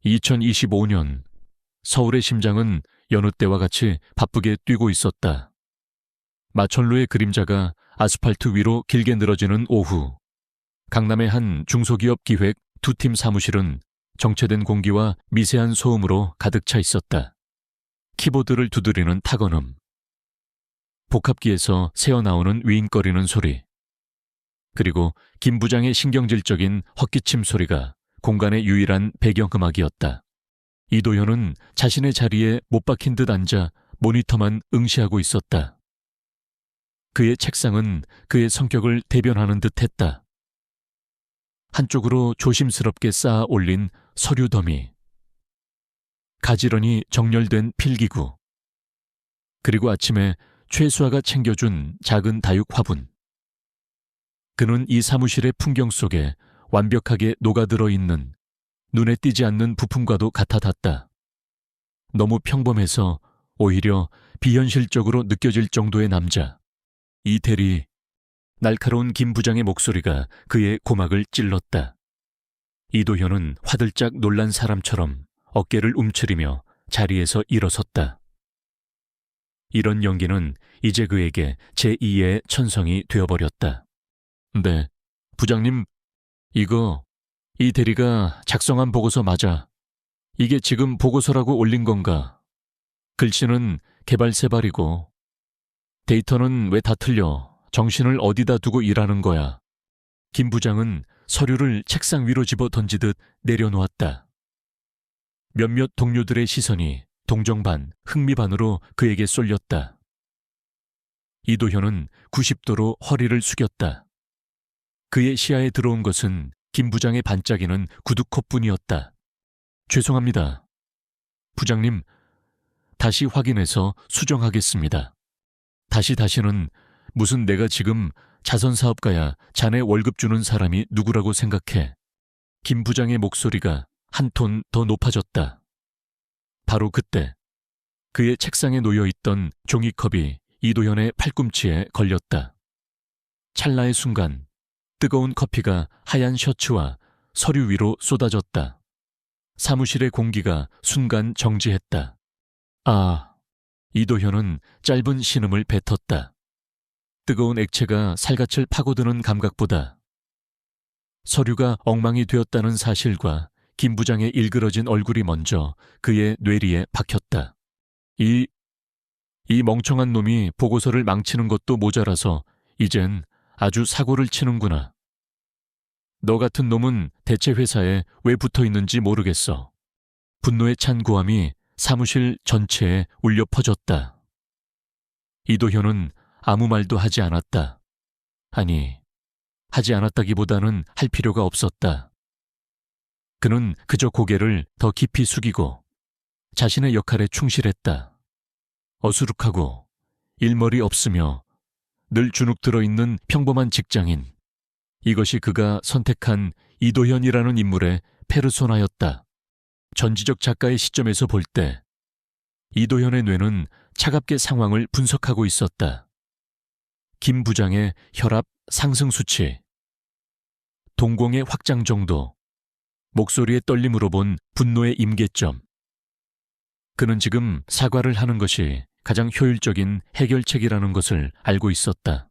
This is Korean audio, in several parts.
2025년 서울의 심장은 여느 때와 같이 바쁘게 뛰고 있었다. 마천루의 그림자가 아스팔트 위로 길게 늘어지는 오후, 강남의 한 중소기업 기획 두 팀 사무실은 정체된 공기와 미세한 소음으로 가득 차 있었다. 키보드를 두드리는 타건음, 복합기에서 새어나오는 윙거리는 소리, 그리고 김 부장의 신경질적인 헛기침 소리가 공간의 유일한 배경음악이었다. 이도현은 자신의 자리에 못 박힌 듯 앉아 모니터만 응시하고 있었다. 그의 책상은 그의 성격을 대변하는 듯 했다. 한쪽으로 조심스럽게 쌓아 올린 서류 더미, 가지런히 정렬된 필기구, 그리고 아침에 최수아가 챙겨준 작은 다육 화분. 그는 이 사무실의 풍경 속에 완벽하게 녹아들어 있는 눈에 띄지 않는 부품과도 같아닿다. 너무 평범해서 오히려 비현실적으로 느껴질 정도의 남자. 이태리. 날카로운 김 부장의 목소리가 그의 고막을 찔렀다. 이도현은 화들짝 놀란 사람처럼 어깨를 움츠리며 자리에서 일어섰다. 이런 연기는 이제 그에게 제2의 천성이 되어버렸다. 네, 부장님, 이 대리가 작성한 보고서 맞아. 이게 지금 보고서라고 올린 건가? 글씨는 개발세발이고 데이터는 왜 다 틀려? 정신을 어디다 두고 일하는 거야? 김 부장은 서류를 책상 위로 집어 던지듯 내려놓았다. 몇몇 동료들의 시선이 동정 반, 흥미 반으로 그에게 쏠렸다. 이도현은 90도로 허리를 숙였다. 그의 시야에 들어온 것은 김 부장의 반짝이는 구두컵뿐이었다. 죄송합니다. 부장님, 다시 확인해서 수정하겠습니다. 다시는 무슨 내가 지금 자선사업가야 자네 월급 주는 사람이 누구라고 생각해. 김 부장의 목소리가 한 톤 더 높아졌다. 바로 그때 그의 책상에 놓여있던 종이컵이 이도현의 팔꿈치에 걸렸다. 찰나의 순간 뜨거운 커피가 하얀 셔츠와 서류 위로 쏟아졌다. 사무실의 공기가 순간 정지했다. 아, 이도현은 짧은 신음을 뱉었다. 뜨거운 액체가 살갗을 파고드는 감각보다 서류가 엉망이 되었다는 사실과 김 부장의 일그러진 얼굴이 먼저 그의 뇌리에 박혔다. 이 멍청한 놈이 보고서를 망치는 것도 모자라서 이젠 아주 사고를 치는구나. 너 같은 놈은 대체 회사에 왜 붙어 있는지 모르겠어. 분노에 찬 고함이 사무실 전체에 울려 퍼졌다. 이도현은 아무 말도 하지 않았다. 아니, 하지 않았다기보다는 할 필요가 없었다. 그는 그저 고개를 더 깊이 숙이고 자신의 역할에 충실했다. 어수룩하고 일머리 없으며 늘 주눅 들어있는 평범한 직장인. 이것이 그가 선택한 이도현이라는 인물의 페르소나였다. 전지적 작가의 시점에서 볼 때 이도현의 뇌는 차갑게 상황을 분석하고 있었다. 김 부장의 혈압 상승 수치, 동공의 확장 정도, 목소리의 떨림으로 본 분노의 임계점. 그는 지금 사과를 하는 것이 가장 효율적인 해결책이라는 것을 알고 있었다.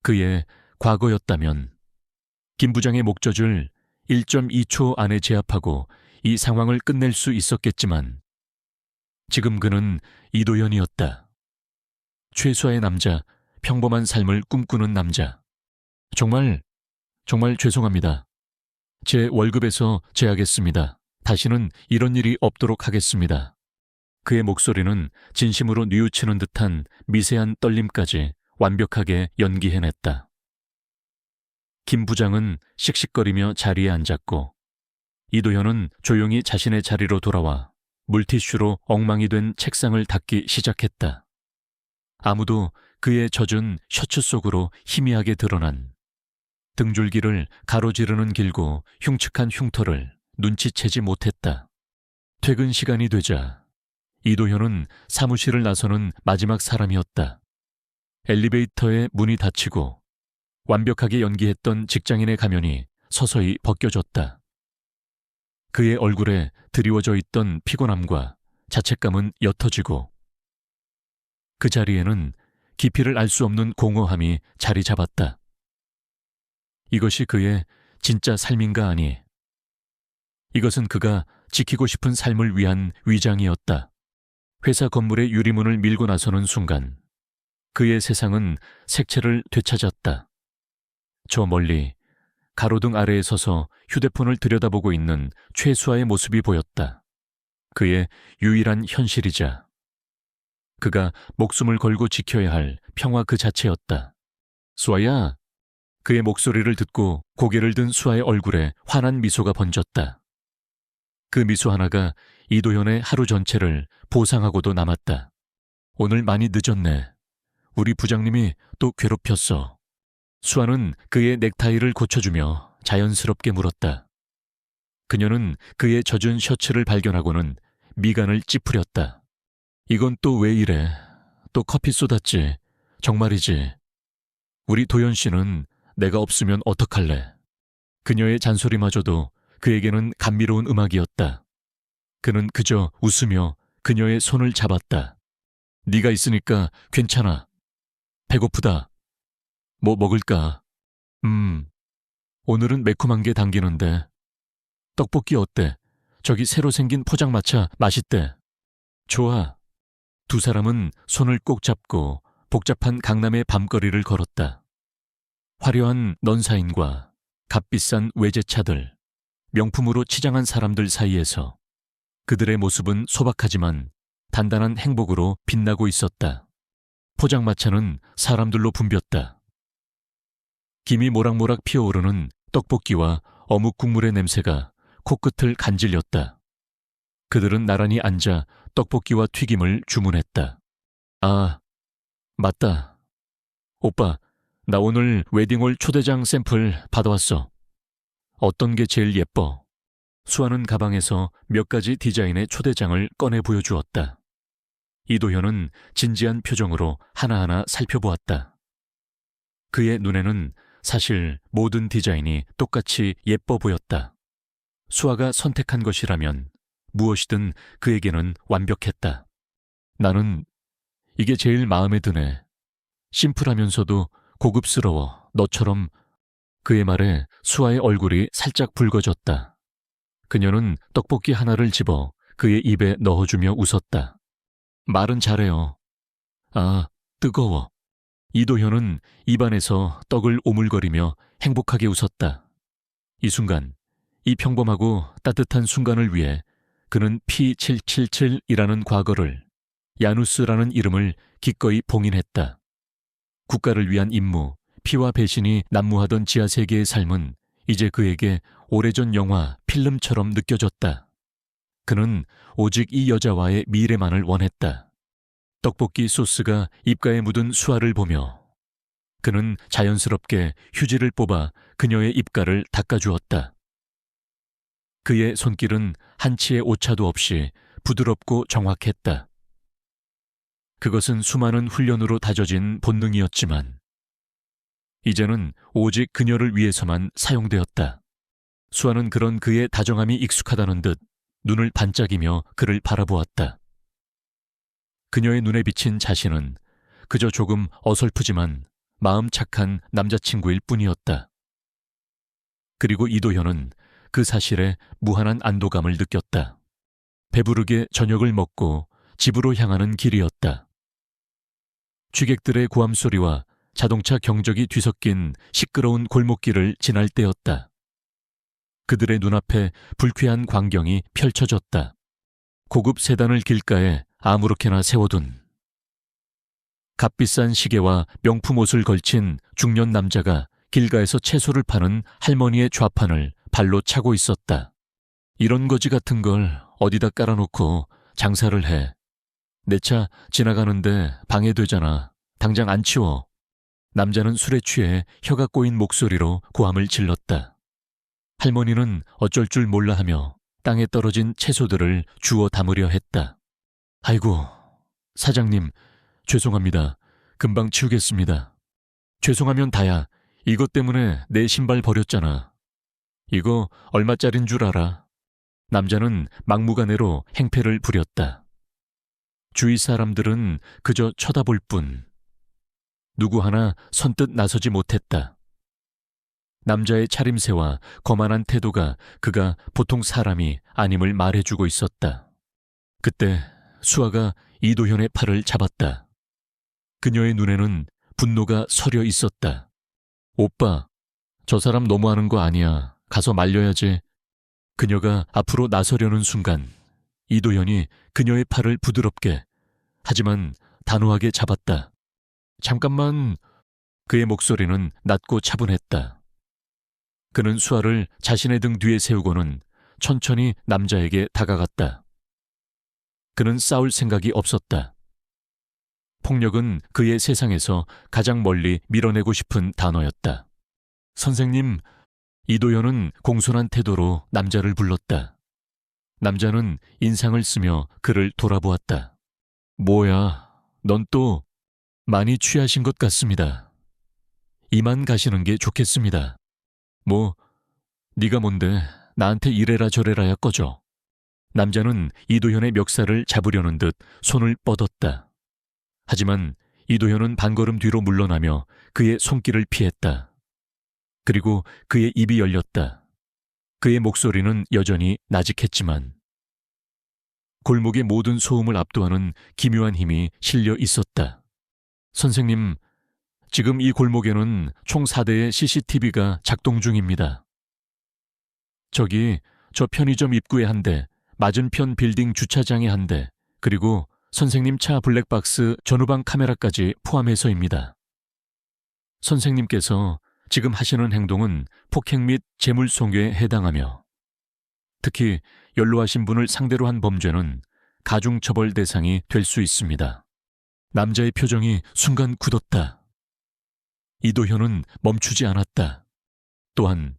그의 과거였다면 김 부장의 목젖을 1.2초 안에 제압하고 이 상황을 끝낼 수 있었겠지만 지금 그는 이도현이었다. 최수아의 남자, 평범한 삶을 꿈꾸는 남자. 정말 죄송합니다. 제 월급에서 제하겠습니다. 다시는 이런 일이 없도록 하겠습니다. 그의 목소리는 진심으로 뉘우치는 듯한 미세한 떨림까지 완벽하게 연기해냈다. 김 부장은 씩씩거리며 자리에 앉았고 이도현은 조용히 자신의 자리로 돌아와 물티슈로 엉망이 된 책상을 닦기 시작했다. 아무도 그의 젖은 셔츠 속으로 희미하게 드러난 등줄기를 가로지르는 길고 흉측한 흉터를 눈치채지 못했다. 퇴근 시간이 되자 이도현은 사무실을 나서는 마지막 사람이었다. 엘리베이터의 문이 닫히고 완벽하게 연기했던 직장인의 가면이 서서히 벗겨졌다. 그의 얼굴에 드리워져 있던 피곤함과 자책감은 옅어지고 그 자리에는 깊이를 알 수 없는 공허함이 자리 잡았다. 이것이 그의 진짜 삶인가 아니. 이것은 그가 지키고 싶은 삶을 위한 위장이었다. 회사 건물의 유리문을 밀고 나서는 순간 그의 세상은 색채를 되찾았다. 저 멀리 가로등 아래에 서서 휴대폰을 들여다보고 있는 최수아의 모습이 보였다. 그의 유일한 현실이자 그가 목숨을 걸고 지켜야 할 평화 그 자체였다. 수아야! 그의 목소리를 듣고 고개를 든 수아의 얼굴에 환한 미소가 번졌다. 그 미소 하나가 이도현의 하루 전체를 보상하고도 남았다. 오늘 많이 늦었네. 우리 부장님이 또 괴롭혔어. 수아는 그의 넥타이를 고쳐주며 자연스럽게 물었다. 그녀는 그의 젖은 셔츠를 발견하고는 미간을 찌푸렸다. 이건 또 왜 이래? 또 커피 쏟았지? 정말이지? 우리 도연 씨는 내가 없으면 어떡할래? 그녀의 잔소리마저도 그에게는 감미로운 음악이었다. 그는 그저 웃으며 그녀의 손을 잡았다. 네가 있으니까 괜찮아. 배고프다. 뭐 먹을까? 오늘은 매콤한 게 당기는데. 떡볶이 어때? 저기 새로 생긴 포장마차 맛있대. 좋아. 두 사람은 손을 꼭 잡고 복잡한 강남의 밤거리를 걸었다. 화려한 넌사인과 값비싼 외제차들, 명품으로 치장한 사람들 사이에서 그들의 모습은 소박하지만 단단한 행복으로 빛나고 있었다. 포장마차는 사람들로 붐볐다. 김이 모락모락 피어오르는 떡볶이와 어묵 국물의 냄새가 코끝을 간질렸다. 그들은 나란히 앉아 떡볶이와 튀김을 주문했다. 아, 맞다. 오빠, 나 오늘 웨딩홀 초대장 샘플 받아왔어. 어떤 게 제일 예뻐? 수아는 가방에서 몇 가지 디자인의 초대장을 꺼내 보여주었다. 이도현은 진지한 표정으로 하나하나 살펴보았다. 그의 눈에는 사실 모든 디자인이 똑같이 예뻐 보였다. 수아가 선택한 것이라면 무엇이든 그에게는 완벽했다. 나는 이게 제일 마음에 드네. 심플하면서도 고급스러워. 너처럼. 그의 말에 수아의 얼굴이 살짝 붉어졌다. 그녀는 떡볶이 하나를 집어 그의 입에 넣어주며 웃었다. 말은 잘해요. 아, 뜨거워. 이도현은 입안에서 떡을 오물거리며 행복하게 웃었다. 이 순간, 이 평범하고 따뜻한 순간을 위해 그는 P777이라는 과거를, 야누스라는 이름을 기꺼이 봉인했다. 국가를 위한 임무, 피와 배신이 난무하던 지하세계의 삶은 이제 그에게 오래전 영화, 필름처럼 느껴졌다. 그는 오직 이 여자와의 미래만을 원했다. 떡볶이 소스가 입가에 묻은 수아를 보며 그는 자연스럽게 휴지를 뽑아 그녀의 입가를 닦아주었다. 그의 손길은 한치의 오차도 없이 부드럽고 정확했다. 그것은 수많은 훈련으로 다져진 본능이었지만 이제는 오직 그녀를 위해서만 사용되었다. 수아는 그런 그의 다정함이 익숙하다는 듯 눈을 반짝이며 그를 바라보았다. 그녀의 눈에 비친 자신은 그저 조금 어설프지만 마음 착한 남자친구일 뿐이었다. 그리고 이도현은 그 사실에 무한한 안도감을 느꼈다. 배부르게 저녁을 먹고 집으로 향하는 길이었다. 취객들의 고함 소리와 자동차 경적이 뒤섞인 시끄러운 골목길을 지날 때였다. 그들의 눈앞에 불쾌한 광경이 펼쳐졌다. 고급 세단을 길가에 아무렇게나 세워둔 값비싼 시계와 명품 옷을 걸친 중년 남자가 길가에서 채소를 파는 할머니의 좌판을 발로 차고 있었다. 이런 거지 같은 걸 어디다 깔아놓고 장사를 해. 내 차 지나가는데 방해되잖아. 당장 안 치워. 남자는 술에 취해 혀가 꼬인 목소리로 고함을 질렀다. 할머니는 어쩔 줄 몰라 하며 땅에 떨어진 채소들을 주워 담으려 했다. 아이고, 사장님, 죄송합니다. 금방 치우겠습니다. 죄송하면 다야. 이것 때문에 내 신발 버렸잖아. 이거 얼마짜린 줄 알아? 남자는 막무가내로 행패를 부렸다. 주위 사람들은 그저 쳐다볼 뿐. 누구 하나 선뜻 나서지 못했다. 남자의 차림새와 거만한 태도가 그가 보통 사람이 아님을 말해주고 있었다. 그때 수아가 이도현의 팔을 잡았다. 그녀의 눈에는 분노가 서려 있었다. 오빠, 저 사람 너무하는 거 아니야. 가서 말려야지. 그녀가 앞으로 나서려는 순간 이도현이 그녀의 팔을 부드럽게 하지만 단호하게 잡았다. 잠깐만. 그의 목소리는 낮고 차분했다. 그는 수아를 자신의 등 뒤에 세우고는 천천히 남자에게 다가갔다. 그는 싸울 생각이 없었다. 폭력은 그의 세상에서 가장 멀리 밀어내고 싶은 단어였다. 선생님, 이도현은 공손한 태도로 남자를 불렀다. 남자는 인상을 쓰며 그를 돌아보았다. 뭐야, 넌 또 많이 취하신 것 같습니다. 이만 가시는 게 좋겠습니다. 뭐, 네가 뭔데 나한테 이래라 저래라야 꺼져. 남자는 이도현의 멱살을 잡으려는 듯 손을 뻗었다. 하지만 이도현은 반걸음 뒤로 물러나며 그의 손길을 피했다. 그리고 그의 입이 열렸다. 그의 목소리는 여전히 나직했지만 골목의 모든 소음을 압도하는 기묘한 힘이 실려 있었다. 선생님, 지금 이 골목에는 총 4대의 CCTV가 작동 중입니다. 저기 저 편의점 입구에 한 대, 맞은편 빌딩 주차장에 한 대, 그리고 선생님 차 블랙박스 전후방 카메라까지 포함해서입니다. 선생님께서 지금 하시는 행동은 폭행 및 재물손괴에 해당하며 특히 연로하신 분을 상대로 한 범죄는 가중처벌 대상이 될 수 있습니다. 남자의 표정이 순간 굳었다. 이도현은 멈추지 않았다. 또한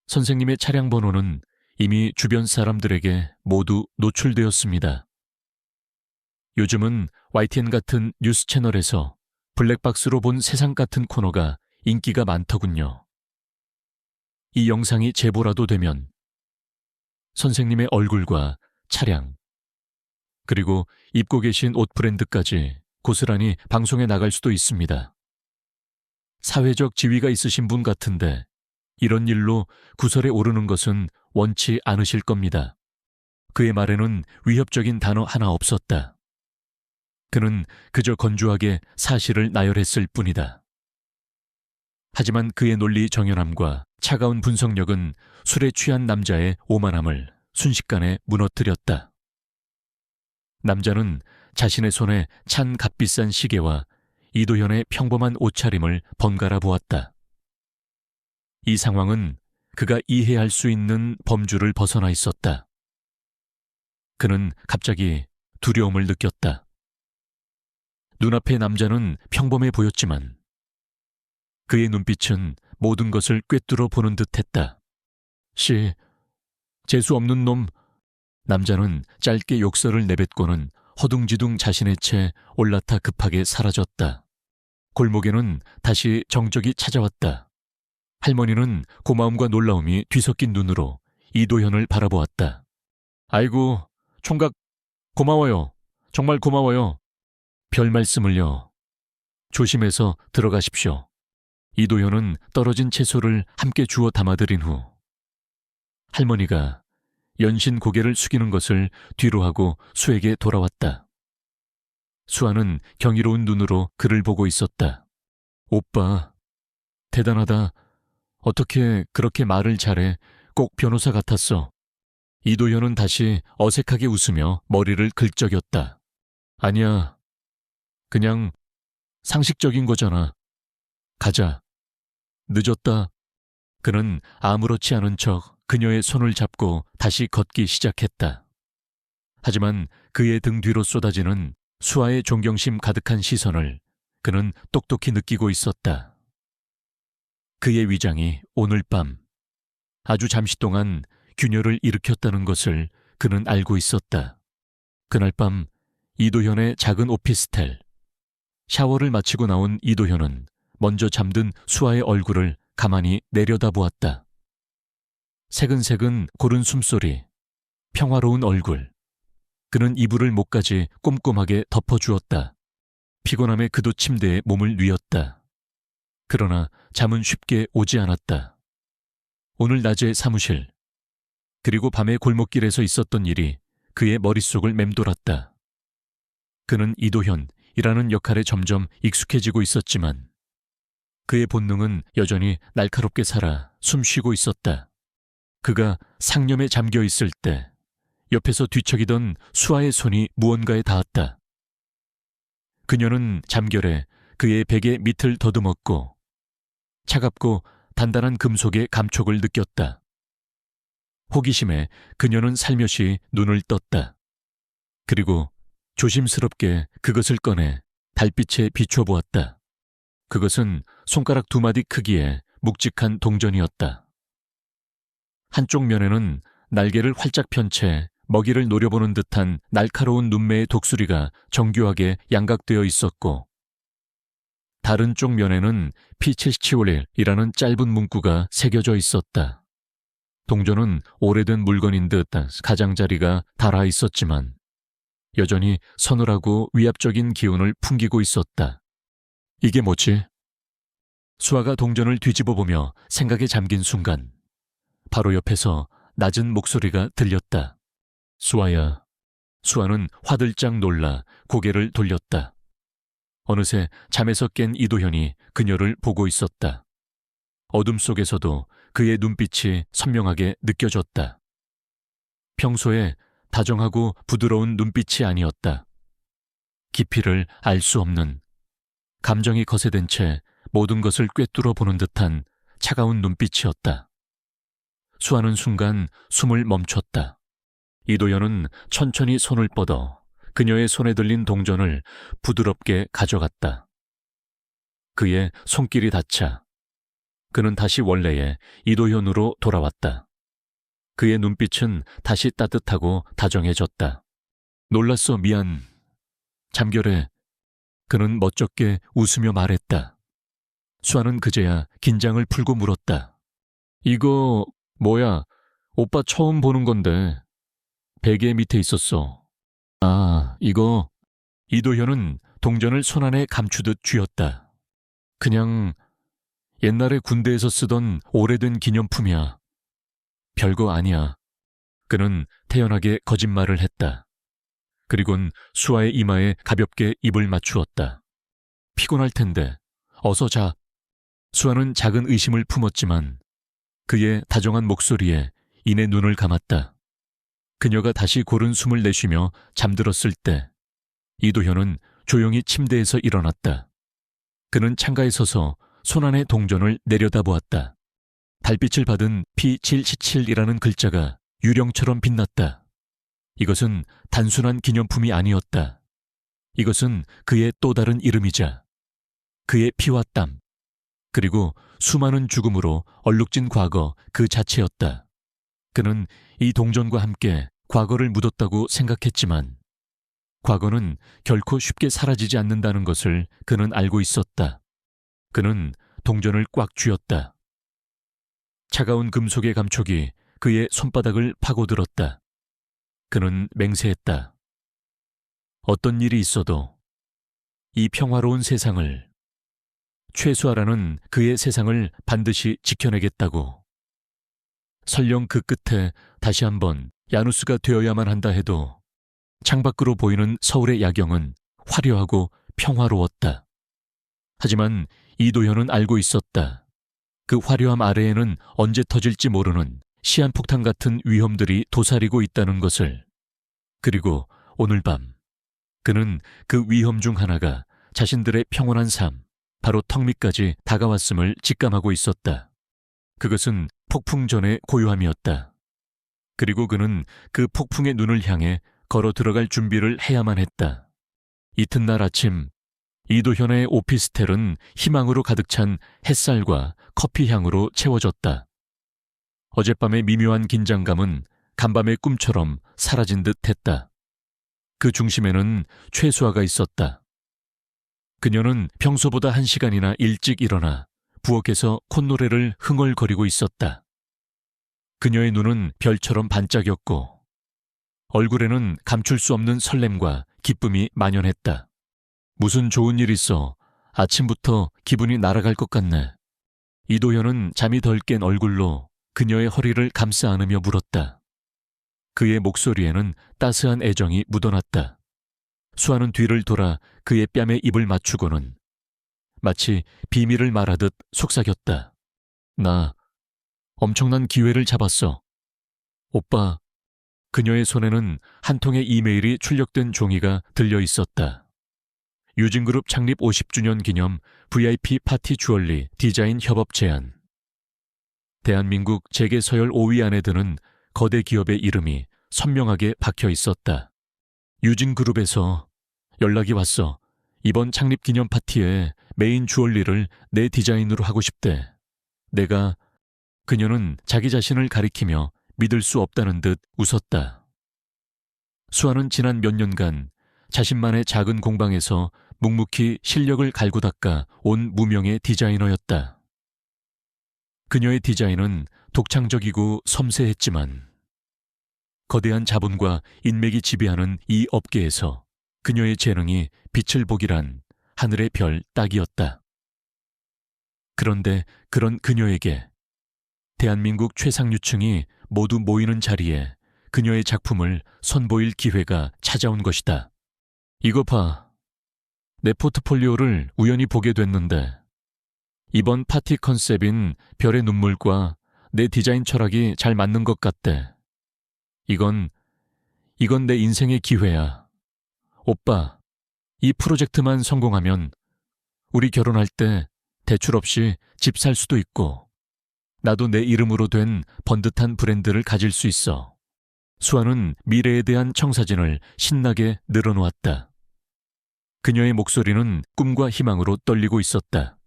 선생님의 차량 번호는 이미 주변 사람들에게 모두 노출되었습니다. 요즘은 YTN 같은 뉴스 채널에서 블랙박스로 본 세상 같은 코너가 인기가 많더군요. 이 영상이 제보라도 되면 선생님의 얼굴과 차량, 그리고 입고 계신 옷 브랜드까지 고스란히 방송에 나갈 수도 있습니다. 사회적 지위가 있으신 분 같은데 이런 일로 구설에 오르는 것은 원치 않으실 겁니다. 그의 말에는 위협적인 단어 하나 없었다. 그는 그저 건조하게 사실을 나열했을 뿐이다. 하지만 그의 논리 정연함과 차가운 분석력은 술에 취한 남자의 오만함을 순식간에 무너뜨렸다. 남자는 자신의 손에 찬 값비싼 시계와 이도현의 평범한 옷차림을 번갈아 보았다. 이 상황은 그가 이해할 수 있는 범주를 벗어나 있었다. 그는 갑자기 두려움을 느꼈다. 눈앞의 남자는 평범해 보였지만 그의 눈빛은 모든 것을 꿰뚫어 보는 듯했다. 재수 없는 놈. 남자는 짧게 욕설을 내뱉고는 허둥지둥 자신의 채 올라타 급하게 사라졌다. 골목에는 다시 정적이 찾아왔다. 할머니는 고마움과 놀라움이 뒤섞인 눈으로 이도현을 바라보았다. 아이고, 총각 고마워요. 정말 고마워요. 별 말씀을요. 조심해서 들어가십시오. 이도현은 떨어진 채소를 함께 주워 담아드린 후 할머니가 연신 고개를 숙이는 것을 뒤로 하고 수에게 돌아왔다. 수아는 경이로운 눈으로 그를 보고 있었다. 오빠, 대단하다. 어떻게 그렇게 말을 잘해. 꼭 변호사 같았어. 이도현은 다시 어색하게 웃으며 머리를 긁적였다. 아니야. 그냥 상식적인 거잖아. 가자. 늦었다. 그는 아무렇지 않은 척 그녀의 손을 잡고 다시 걷기 시작했다. 하지만 그의 등 뒤로 쏟아지는 수아의 존경심 가득한 시선을 그는 똑똑히 느끼고 있었다. 그의 위장이 오늘 밤 아주 잠시 동안 균열을 일으켰다는 것을 그는 알고 있었다. 그날 밤 이도현의 작은 오피스텔. 샤워를 마치고 나온 이도현은 먼저 잠든 수아의 얼굴을 가만히 내려다보았다. 새근새근 고른 숨소리, 평화로운 얼굴. 그는 이불을 목까지 꼼꼼하게 덮어주었다. 피곤함에 그도 침대에 몸을 뉘었다. 그러나 잠은 쉽게 오지 않았다. 오늘 낮의 사무실, 그리고 밤의 골목길에서 있었던 일이 그의 머릿속을 맴돌았다. 그는 이도현이라는 역할에 점점 익숙해지고 있었지만 그의 본능은 여전히 날카롭게 살아 숨쉬고 있었다. 그가 상념에 잠겨 있을 때 옆에서 뒤척이던 수아의 손이 무언가에 닿았다. 그녀는 잠결에 그의 베개 밑을 더듬었고 차갑고 단단한 금속의 감촉을 느꼈다. 호기심에 그녀는 살며시 눈을 떴다. 그리고 조심스럽게 그것을 꺼내 달빛에 비춰보았다. 그것은 손가락 2마디 크기의 묵직한 동전이었다. 한쪽 면에는 날개를 활짝 편 채 먹이를 노려보는 듯한 날카로운 눈매의 독수리가 정교하게 양각되어 있었고 다른 쪽 면에는 P77이라는 짧은 문구가 새겨져 있었다. 동전은 오래된 물건인 듯 가장자리가 닳아 있었지만 여전히 서늘하고 위압적인 기운을 풍기고 있었다. 이게 뭐지? 수아가 동전을 뒤집어 보며 생각에 잠긴 순간 바로 옆에서 낮은 목소리가 들렸다. 수아야. 수아는 화들짝 놀라 고개를 돌렸다. 어느새 잠에서 깬 이도현이 그녀를 보고 있었다. 어둠 속에서도 그의 눈빛이 선명하게 느껴졌다. 평소에 다정하고 부드러운 눈빛이 아니었다. 깊이를 알 수 없는, 감정이 거세된 채 모든 것을 꿰뚫어 보는 듯한 차가운 눈빛이었다. 수아는 순간 숨을 멈췄다. 이도현은 천천히 손을 뻗어 그녀의 손에 들린 동전을 부드럽게 가져갔다. 그의 손길이 닿자 그는 다시 원래의 이도현으로 돌아왔다. 그의 눈빛은 다시 따뜻하고 다정해졌다. 놀랐어, 미안. 잠결에 그는 멋쩍게 웃으며 말했다. 수아는 그제야 긴장을 풀고 물었다. 이거 뭐야? 오빠 처음 보는 건데. 베개 밑에 있었어. 아, 이거. 이도현은 동전을 손안에 감추듯 쥐었다. 그냥 옛날에 군대에서 쓰던 오래된 기념품이야. 별거 아니야. 그는 태연하게 거짓말을 했다. 그리곤 수아의 이마에 가볍게 입을 맞추었다. 피곤할 텐데 어서 자. 수아는 작은 의심을 품었지만 그의 다정한 목소리에 이내 눈을 감았다. 그녀가 다시 고른 숨을 내쉬며 잠들었을 때 이도현은 조용히 침대에서 일어났다. 그는 창가에 서서 손안의 동전을 내려다보았다. 달빛을 받은 P77이라는 글자가 유령처럼 빛났다. 이것은 단순한 기념품이 아니었다. 이것은 그의 또 다른 이름이자 그의 피와 땀, 그리고 수많은 죽음으로 얼룩진 과거 그 자체였다. 그는 이 동전과 함께 과거를 묻었다고 생각했지만 과거는 결코 쉽게 사라지지 않는다는 것을 그는 알고 있었다. 그는 동전을 꽉 쥐었다. 차가운 금속의 감촉이 그의 손바닥을 파고들었다. 그는 맹세했다. 어떤 일이 있어도 이 평화로운 세상을, 최수아라는 그의 세상을 반드시 지켜내겠다고. 설령 그 끝에 다시 한번 야누스가 되어야만 한다 해도 창밖으로 보이는 서울의 야경은 화려하고 평화로웠다. 하지만 이도현은 알고 있었다. 그 화려함 아래에는 언제 터질지 모르는 시한폭탄 같은 위험들이 도사리고 있다는 것을. 그리고 오늘 밤 그는 그 위험 중 하나가 자신들의 평온한 삶, 바로 턱 밑까지 다가왔음을 직감하고 있었다. 그것은 폭풍 전의 고요함이었다. 그리고 그는 그 폭풍의 눈을 향해 걸어 들어갈 준비를 해야만 했다. 이튿날 아침 이도현의 오피스텔은 희망으로 가득 찬 햇살과 커피 향으로 채워졌다. 어젯밤의 미묘한 긴장감은 간밤의 꿈처럼 사라진 듯 했다. 그 중심에는 최수아가 있었다. 그녀는 평소보다 1시간이나 일찍 일어나 부엌에서 콧노래를 흥얼거리고 있었다. 그녀의 눈은 별처럼 반짝였고 얼굴에는 감출 수 없는 설렘과 기쁨이 만연했다. 무슨 좋은 일 있어. 아침부터 기분이 날아갈 것 같네. 이도현은 잠이 덜 깬 얼굴로 그녀의 허리를 감싸 안으며 물었다. 그의 목소리에는 따스한 애정이 묻어났다. 수아는 뒤를 돌아 그의 뺨에 입을 맞추고는 마치 비밀을 말하듯 속삭였다. 나 엄청난 기회를 잡았어. 오빠. 그녀의 손에는 한 통의 이메일이 출력된 종이가 들려 있었다. 유진그룹 창립 50주년 기념 VIP 파티 주얼리 디자인 협업 제안. 대한민국 재계서열 5위 안에 드는 거대 기업의 이름이 선명하게 박혀 있었다. 유진그룹에서 연락이 왔어. 이번 창립 기념 파티에 메인 주얼리를 내 디자인으로 하고 싶대. 내가. 그녀는 자기 자신을 가리키며 믿을 수 없다는 듯 웃었다. 수아는 지난 몇 년간 자신만의 작은 공방에서 묵묵히 실력을 갈고 닦아 온 무명의 디자이너였다. 그녀의 디자인은 독창적이고 섬세했지만 거대한 자본과 인맥이 지배하는 이 업계에서 그녀의 재능이 빛을 보기란 하늘의 별 따기였다. 그런데 그런 그녀에게 대한민국 최상류층이 모두 모이는 자리에 그녀의 작품을 선보일 기회가 찾아온 것이다. 이거 봐. 내 포트폴리오를 우연히 보게 됐는데 이번 파티 컨셉인 별의 눈물과 내 디자인 철학이 잘 맞는 것 같대. 이건 내 인생의 기회야. 오빠, 이 프로젝트만 성공하면 우리 결혼할 때 대출 없이 집 살 수도 있고 나도 내 이름으로 된 번듯한 브랜드를 가질 수 있어. 수아는 미래에 대한 청사진을 신나게 늘어놓았다. 그녀의 목소리는 꿈과 희망으로 떨리고 있었다.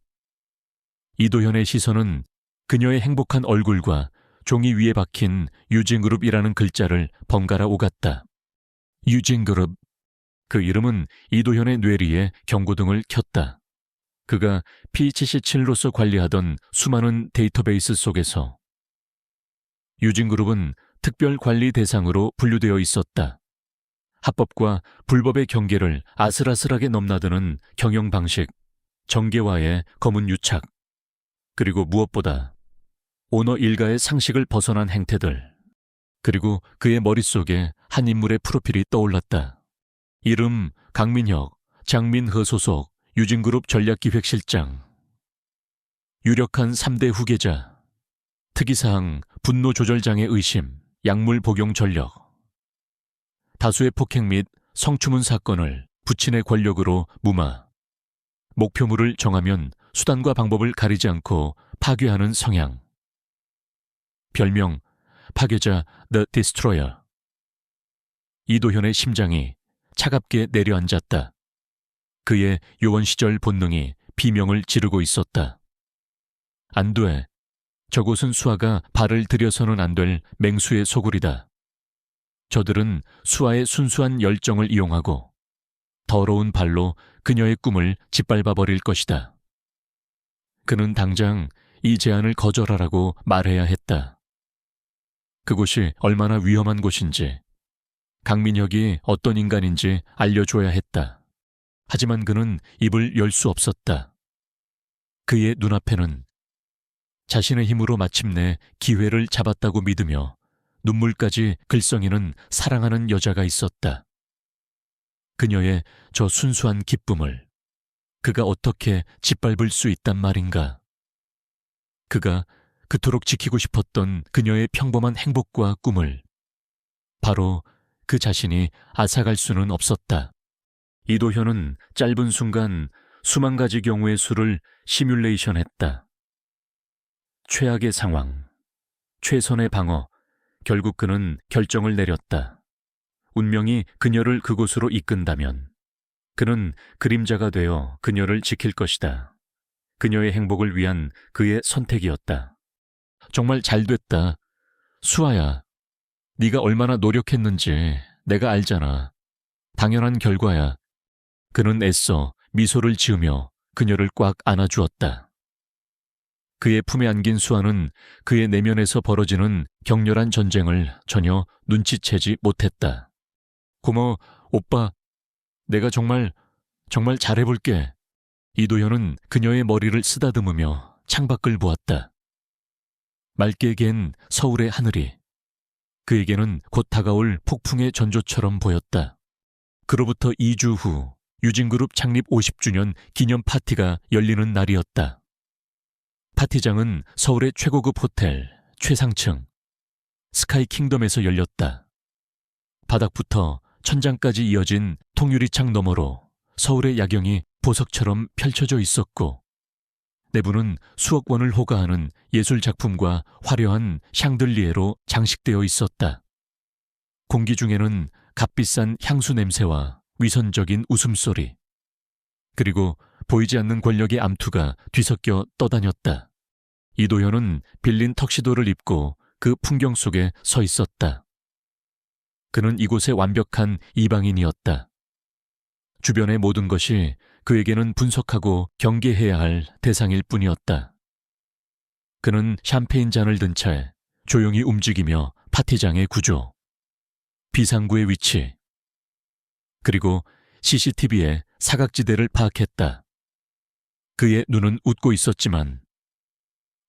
이도현의 시선은 그녀의 행복한 얼굴과 종이 위에 박힌 유진그룹이라는 글자를 번갈아 오갔다. 유진그룹. 그 이름은 이도현의 뇌리에 경고등을 켰다. 그가 PHC7로서 관리하던 수많은 데이터베이스 속에서 유진그룹은 특별관리 대상으로 분류되어 있었다. 합법과 불법의 경계를 아슬아슬하게 넘나드는 경영 방식, 정계와의 검은 유착, 그리고 무엇보다 오너 일가의 상식을 벗어난 행태들, 그리고 그의 머릿속에 한 인물의 프로필이 떠올랐다. 이름 강민혁, 장민허 소속 유진그룹 전략기획실장. 유력한 3대 후계자. 특이사항 분노 조절장애 의심, 약물 복용 전력. 다수의 폭행 및 성추문 사건을 부친의 권력으로 무마. 목표물을 정하면 수단과 방법을 가리지 않고 파괴하는 성향. 별명 파괴자 The Destroyer. 이도현의 심장이 차갑게 내려앉았다. 그의 요원 시절 본능이 비명을 지르고 있었다. 안 돼. 저곳은 수아가 발을 들여서는 안 될 맹수의 소굴이다. 저들은 수아의 순수한 열정을 이용하고 더러운 발로 그녀의 꿈을 짓밟아 버릴 것이다. 그는 당장 이 제안을 거절하라고 말해야 했다. 그곳이 얼마나 위험한 곳인지, 강민혁이 어떤 인간인지 알려줘야 했다. 하지만 그는 입을 열 수 없었다. 그의 눈앞에는 자신의 힘으로 마침내 기회를 잡았다고 믿으며 눈물까지 글썽이는 사랑하는 여자가 있었다. 그녀의 저 순수한 기쁨을 그가 어떻게 짓밟을 수 있단 말인가. 그가 그토록 지키고 싶었던 그녀의 평범한 행복과 꿈을 바로 그 자신이 앗아갈 수는 없었다. 이도현은 짧은 순간 수만 가지 경우의 수를 시뮬레이션했다. 최악의 상황, 최선의 방어, 결국 그는 결정을 내렸다. 운명이 그녀를 그곳으로 이끈다면 그는 그림자가 되어 그녀를 지킬 것이다. 그녀의 행복을 위한 그의 선택이었다. 정말 잘 됐다. 수아야, 네가 얼마나 노력했는지 내가 알잖아. 당연한 결과야. 그는 애써 미소를 지으며 그녀를 꽉 안아주었다. 그의 품에 안긴 수아는 그의 내면에서 벌어지는 격렬한 전쟁을 전혀 눈치채지 못했다. 고마워, 오빠. 내가 정말 잘해볼게. 이도현은 그녀의 머리를 쓰다듬으며 창밖을 보았다. 맑게 갠 서울의 하늘이 그에게는 곧 다가올 폭풍의 전조처럼 보였다. 그로부터 2주 후 유진그룹 창립 50주년 기념 파티가 열리는 날이었다. 파티장은 서울의 최고급 호텔 최상층 스카이 킹덤에서 열렸다. 바닥부터 천장까지 이어진 통유리창 너머로 서울의 야경이 보석처럼 펼쳐져 있었고 내부는 수억 원을 호가하는 예술작품과 화려한 샹들리에로 장식되어 있었다. 공기 중에는 값비싼 향수 냄새와 위선적인 웃음소리 그리고 보이지 않는 권력의 암투가 뒤섞여 떠다녔다. 이도현은 빌린 턱시도를 입고 그 풍경 속에 서 있었다. 그는 이곳의 완벽한 이방인이었다. 주변의 모든 것이 그에게는 분석하고 경계해야 할 대상일 뿐이었다. 그는 샴페인 잔을 든 채 조용히 움직이며 파티장의 구조, 비상구의 위치, 그리고 CCTV의 사각지대를 파악했다. 그의 눈은 웃고 있었지만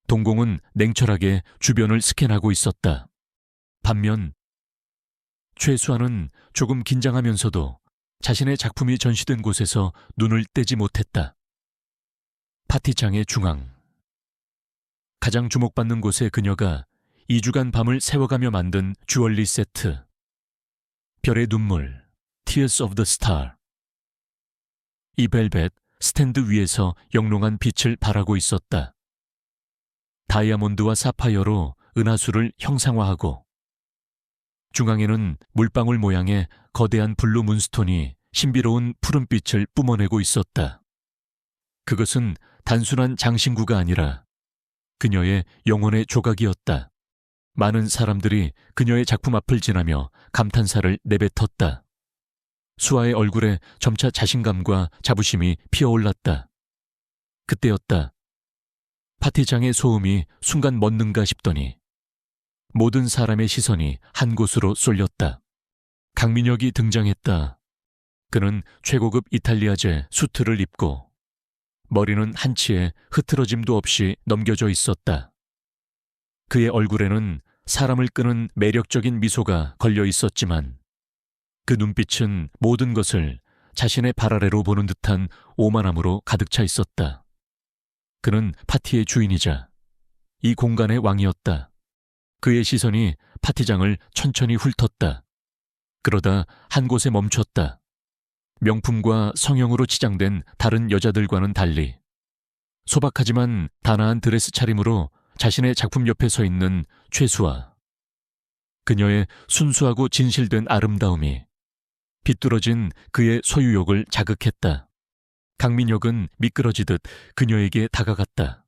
동공은 냉철하게 주변을 스캔하고 있었다. 반면 최수아는 조금 긴장하면서도 자신의 작품이 전시된 곳에서 눈을 떼지 못했다. 파티장의 중앙. 가장 주목받는 곳에 그녀가 2주간 밤을 세워가며 만든 주얼리 세트. 별의 눈물, Tears of the Star. 이 벨벳 스탠드 위에서 영롱한 빛을 발하고 있었다. 다이아몬드와 사파이어로 은하수를 형상화하고 중앙에는 물방울 모양의 거대한 블루 문스톤이 신비로운 푸른빛을 뿜어내고 있었다. 그것은 단순한 장신구가 아니라 그녀의 영혼의 조각이었다. 많은 사람들이 그녀의 작품 앞을 지나며 감탄사를 내뱉었다. 수아의 얼굴에 점차 자신감과 자부심이 피어올랐다. 그때였다. 파티장의 소음이 순간 멎는가 싶더니 모든 사람의 시선이 한 곳으로 쏠렸다. 강민혁이 등장했다. 그는 최고급 이탈리아제 수트를 입고 머리는 한치의 흐트러짐도 없이 넘겨져 있었다. 그의 얼굴에는 사람을 끄는 매력적인 미소가 걸려 있었지만 그 눈빛은 모든 것을 자신의 발 아래로 보는 듯한 오만함으로 가득 차 있었다. 그는 파티의 주인이자 이 공간의 왕이었다. 그의 시선이 파티장을 천천히 훑었다. 그러다 한 곳에 멈췄다. 명품과 성형으로 치장된 다른 여자들과는 달리 소박하지만 단아한 드레스 차림으로 자신의 작품 옆에 서 있는 최수아. 그녀의 순수하고 진실된 아름다움이 비뚤어진 그의 소유욕을 자극했다. 강민혁은 미끄러지듯 그녀에게 다가갔다.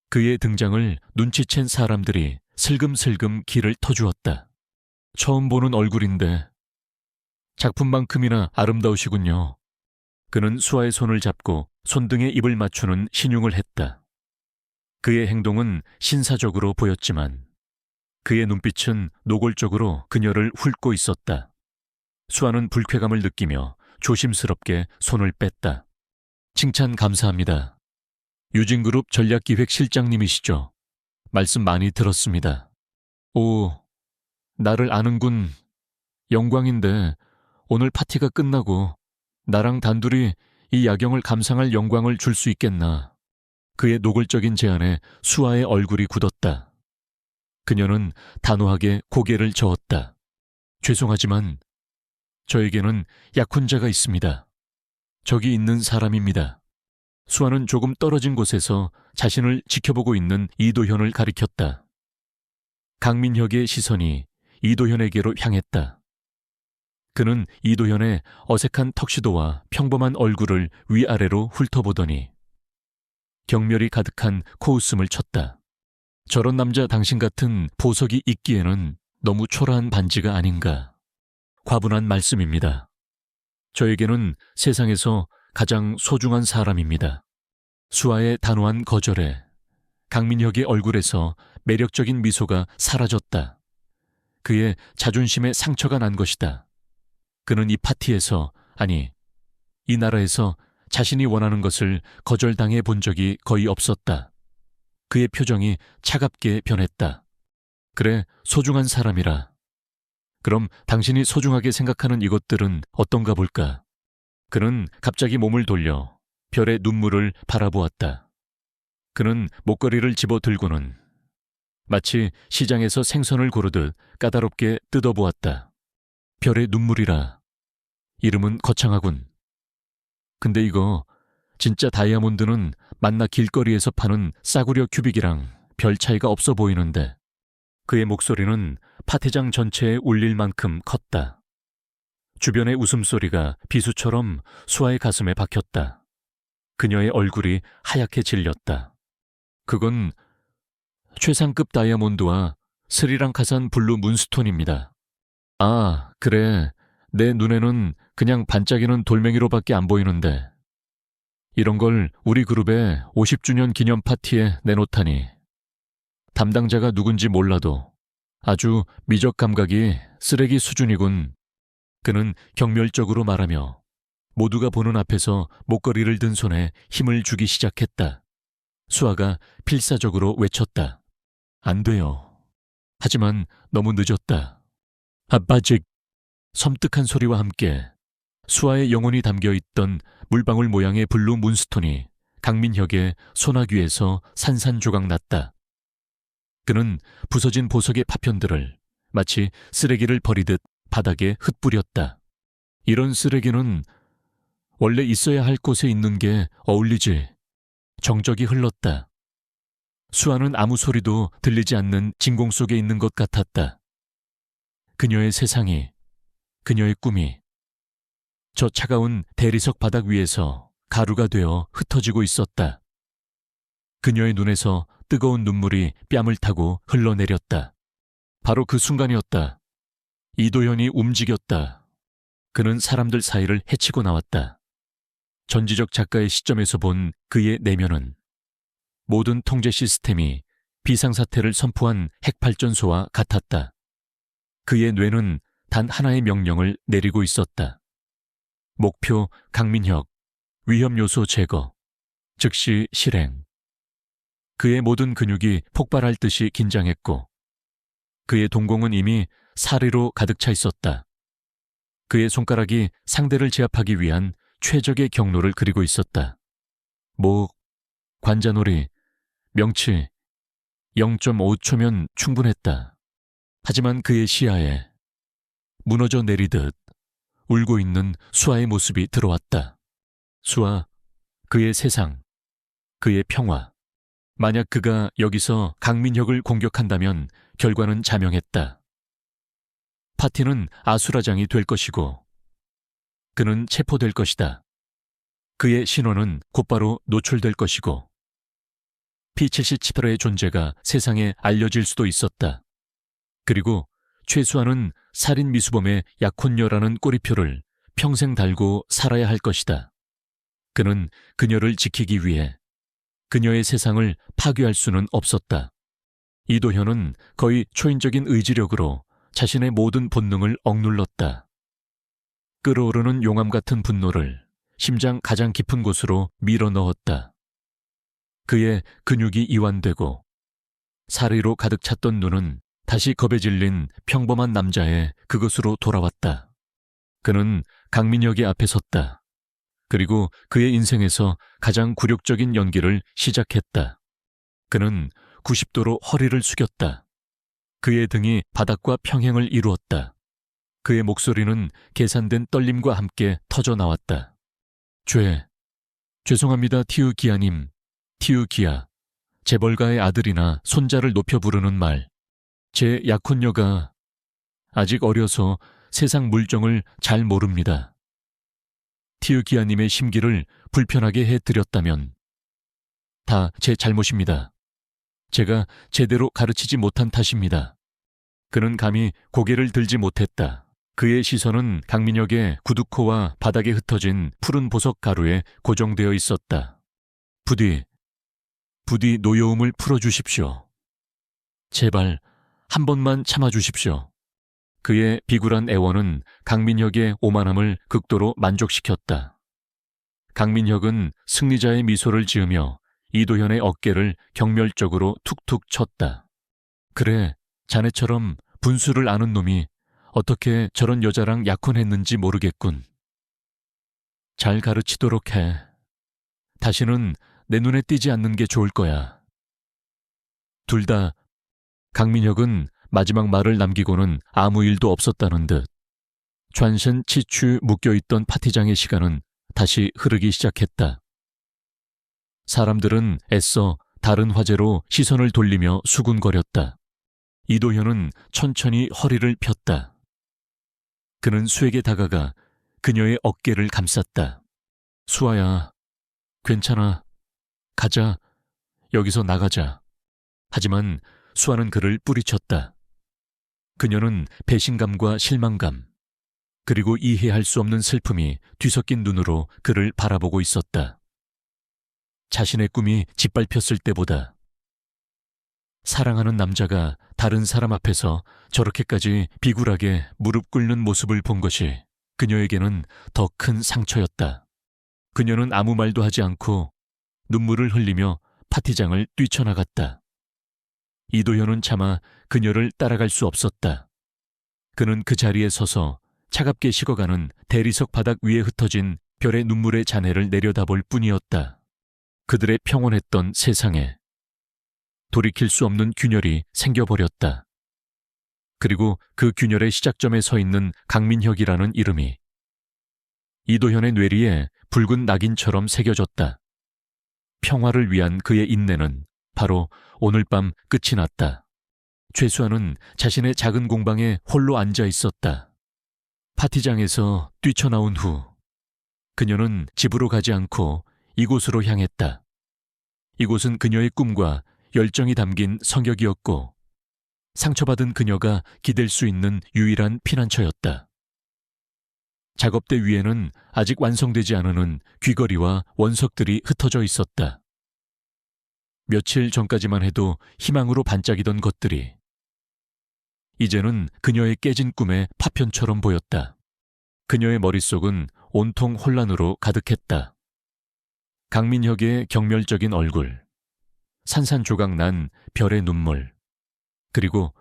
그의 등장을 눈치챈 사람들이 슬금슬금 길을 터주었다. 처음 보는 얼굴인데 작품만큼이나 아름다우시군요. 그는 수아의 손을 잡고 손등에 입을 맞추는 신용을 했다. 그의 행동은 신사적으로 보였지만 그의 눈빛은 노골적으로 그녀를 훑고 있었다. 수아는 불쾌감을 느끼며 조심스럽게 손을 뺐다. 칭찬 감사합니다. 유진그룹 전략기획실장님이시죠? 말씀 많이 들었습니다. 오, 나를 아는군. 영광인데 오늘 파티가 끝나고 나랑 단둘이 이 야경을 감상할 영광을 줄 수 있겠나. 그의 노골적인 제안에 수아의 얼굴이 굳었다. 그녀는 단호하게 고개를 저었다. 죄송하지만 저에게는 약혼자가 있습니다. 저기 있는 사람입니다. 수아는 조금 떨어진 곳에서 자신을 지켜보고 있는 이도현을 가리켰다. 강민혁의 시선이 이도현에게로 향했다. 그는 이도현의 어색한 턱시도와 평범한 얼굴을 위아래로 훑어보더니 경멸이 가득한 코웃음을 쳤다. 저런 남자 당신 같은 보석이 있기에는 너무 초라한 반지가 아닌가. 과분한 말씀입니다. 저에게는 세상에서 가장 소중한 사람입니다. 수아의 단호한 거절에 강민혁의 얼굴에서 매력적인 미소가 사라졌다. 그의 자존심에 상처가 난 것이다. 그는 이 파티에서, 아니, 이 나라에서 자신이 원하는 것을 거절당해 본 적이 거의 없었다. 그의 표정이 차갑게 변했다. 그래, 소중한 사람이라. 그럼 당신이 소중하게 생각하는 이것들은 어떤가 볼까? 그는 갑자기 몸을 돌려 별의 눈물을 바라보았다. 그는 목걸이를 집어들고는 마치 시장에서 생선을 고르듯 까다롭게 뜯어보았다. 별의 눈물이라. 이름은 거창하군. 근데 이거 진짜 다이아몬드는 만나 길거리에서 파는 싸구려 큐빅이랑 별 차이가 없어 보이는데. 그의 목소리는 파티장 전체에 울릴 만큼 컸다. 주변의 웃음소리가 비수처럼 수아의 가슴에 박혔다. 그녀의 얼굴이 하얗게 질렸다. 그건 최상급 다이아몬드와 스리랑카산 블루 문스톤입니다. 아, 그래. 내 눈에는 그냥 반짝이는 돌멩이로밖에 안 보이는데. 이런 걸 우리 그룹의 50주년 기념 파티에 내놓다니. 담당자가 누군지 몰라도 아주 미적 감각이 쓰레기 수준이군. 그는 경멸적으로 말하며 모두가 보는 앞에서 목걸이를 든 손에 힘을 주기 시작했다. 수아가 필사적으로 외쳤다. 안 돼요. 하지만 너무 늦었다. 아빠직. 섬뜩한 소리와 함께 수아의 영혼이 담겨있던 물방울 모양의 블루 문스톤이 강민혁의 소나귀에서 산산조각 났다. 그는 부서진 보석의 파편들을 마치 쓰레기를 버리듯 바닥에 흩뿌렸다. 이런 쓰레기는 원래 있어야 할 곳에 있는 게 어울리지. 정적이 흘렀다. 수아는 아무 소리도 들리지 않는 진공 속에 있는 것 같았다. 그녀의 세상이, 그녀의 꿈이 저 차가운 대리석 바닥 위에서 가루가 되어 흩어지고 있었다. 그녀의 눈에서 뜨거운 눈물이 뺨을 타고 흘러내렸다. 바로 그 순간이었다. 이도현이 움직였다. 그는 사람들 사이를 헤치고 나왔다. 전지적 작가의 시점에서 본 그의 내면은 모든 통제 시스템이 비상사태를 선포한 핵발전소와 같았다. 그의 뇌는 단 하나의 명령을 내리고 있었다. 목표 강민혁, 위험 요소 제거, 즉시 실행. 그의 모든 근육이 폭발할 듯이 긴장했고 그의 동공은 이미 사리로 가득 차 있었다. 그의 손가락이 상대를 제압하기 위한 최적의 경로를 그리고 있었다. 목, 관자놀이, 명치, 0.5초면 충분했다. 하지만 그의 시야에 무너져 내리듯 울고 있는 수아의 모습이 들어왔다. 수아, 그의 세상, 그의 평화. 만약 그가 여기서 강민혁을 공격한다면 결과는 자명했다. 파티는 아수라장이 될 것이고 그는 체포될 것이다. 그의 신원은 곧바로 노출될 것이고 P77의 존재가 세상에 알려질 수도 있었다. 그리고 최수아는 살인 미수범의 약혼녀라는 꼬리표를 평생 달고 살아야 할 것이다. 그는 그녀를 지키기 위해 그녀의 세상을 파괴할 수는 없었다. 이도현은 거의 초인적인 의지력으로 자신의 모든 본능을 억눌렀다. 끓어오르는 용암 같은 분노를 심장 가장 깊은 곳으로 밀어 넣었다. 그의 근육이 이완되고 사리로 가득 찼던 눈은 다시 겁에 질린 평범한 남자의 그것으로 돌아왔다. 그는 강민혁의 앞에 섰다. 그리고 그의 인생에서 가장 굴욕적인 연기를 시작했다. 그는 90도로 허리를 숙였다. 그의 등이 바닥과 평행을 이루었다. 그의 목소리는 계산된 떨림과 함께 터져 나왔다. 죄송합니다, 티우기아님. 티우기아. 재벌가의 아들이나 손자를 높여 부르는 말. 제 약혼녀가 아직 어려서 세상 물정을 잘 모릅니다. 티우기아님의 심기를 불편하게 해드렸다면 다 제 잘못입니다. 제가 제대로 가르치지 못한 탓입니다. 그는 감히 고개를 들지 못했다. 그의 시선은 강민혁의 구두코와 바닥에 흩어진 푸른 보석 가루에 고정되어 있었다. 부디 노여움을 풀어주십시오. 제발 한 번만 참아주십시오. 그의 비굴한 애원은 강민혁의 오만함을 극도로 만족시켰다. 강민혁은 승리자의 미소를 지으며 이도현의 어깨를 경멸적으로 툭툭 쳤다. 그래, 자네처럼 분수를 아는 놈이 어떻게 저런 여자랑 약혼했는지 모르겠군. 잘 가르치도록 해. 다시는 내 눈에 띄지 않는 게 좋을 거야. 둘 다 강민혁은 마지막 말을 남기고는 아무 일도 없었다는 듯 전신 치추 묶여있던 파티장의 시간은 다시 흐르기 시작했다. 사람들은 애써 다른 화제로 시선을 돌리며 수군거렸다. 이도현은 천천히 허리를 폈다. 그는 수에게 다가가 그녀의 어깨를 감쌌다. 수아야, 괜찮아. 가자. 여기서 나가자. 하지만 수아는 그를 뿌리쳤다. 그녀는 배신감과 실망감, 그리고 이해할 수 없는 슬픔이 뒤섞인 눈으로 그를 바라보고 있었다. 자신의 꿈이 짓밟혔을 때보다 사랑하는 남자가 다른 사람 앞에서 저렇게까지 비굴하게 무릎 꿇는 모습을 본 것이 그녀에게는 더 큰 상처였다. 그녀는 아무 말도 하지 않고 눈물을 흘리며 파티장을 뛰쳐나갔다. 이도현은 차마 그녀를 따라갈 수 없었다. 그는 그 자리에 서서 차갑게 식어가는 대리석 바닥 위에 흩어진 별의 눈물의 잔해를 내려다볼 뿐이었다. 그들의 평온했던 세상에 돌이킬 수 없는 균열이 생겨버렸다. 그리고 그 균열의 시작점에 서 있는 강민혁이라는 이름이 이도현의 뇌리에 붉은 낙인처럼 새겨졌다. 평화를 위한 그의 인내는 바로 오늘 밤 끝이 났다. 최수아는 자신의 작은 공방에 홀로 앉아 있었다. 파티장에서 뛰쳐나온 후 그녀는 집으로 가지 않고 이곳으로 향했다. 이곳은 그녀의 꿈과 열정이 담긴 성역이었고 상처받은 그녀가 기댈 수 있는 유일한 피난처였다. 작업대 위에는 아직 완성되지 않은 귀걸이와 원석들이 흩어져 있었다. 며칠 전까지만 해도 희망으로 반짝이던 것들이 이제는 그녀의 깨진 꿈의 파편처럼 보였다. 그녀의 머릿속은 온통 혼란으로 가득했다. 강민혁의 경멸적인 얼굴, 산산조각 난 별의 눈물, 그리고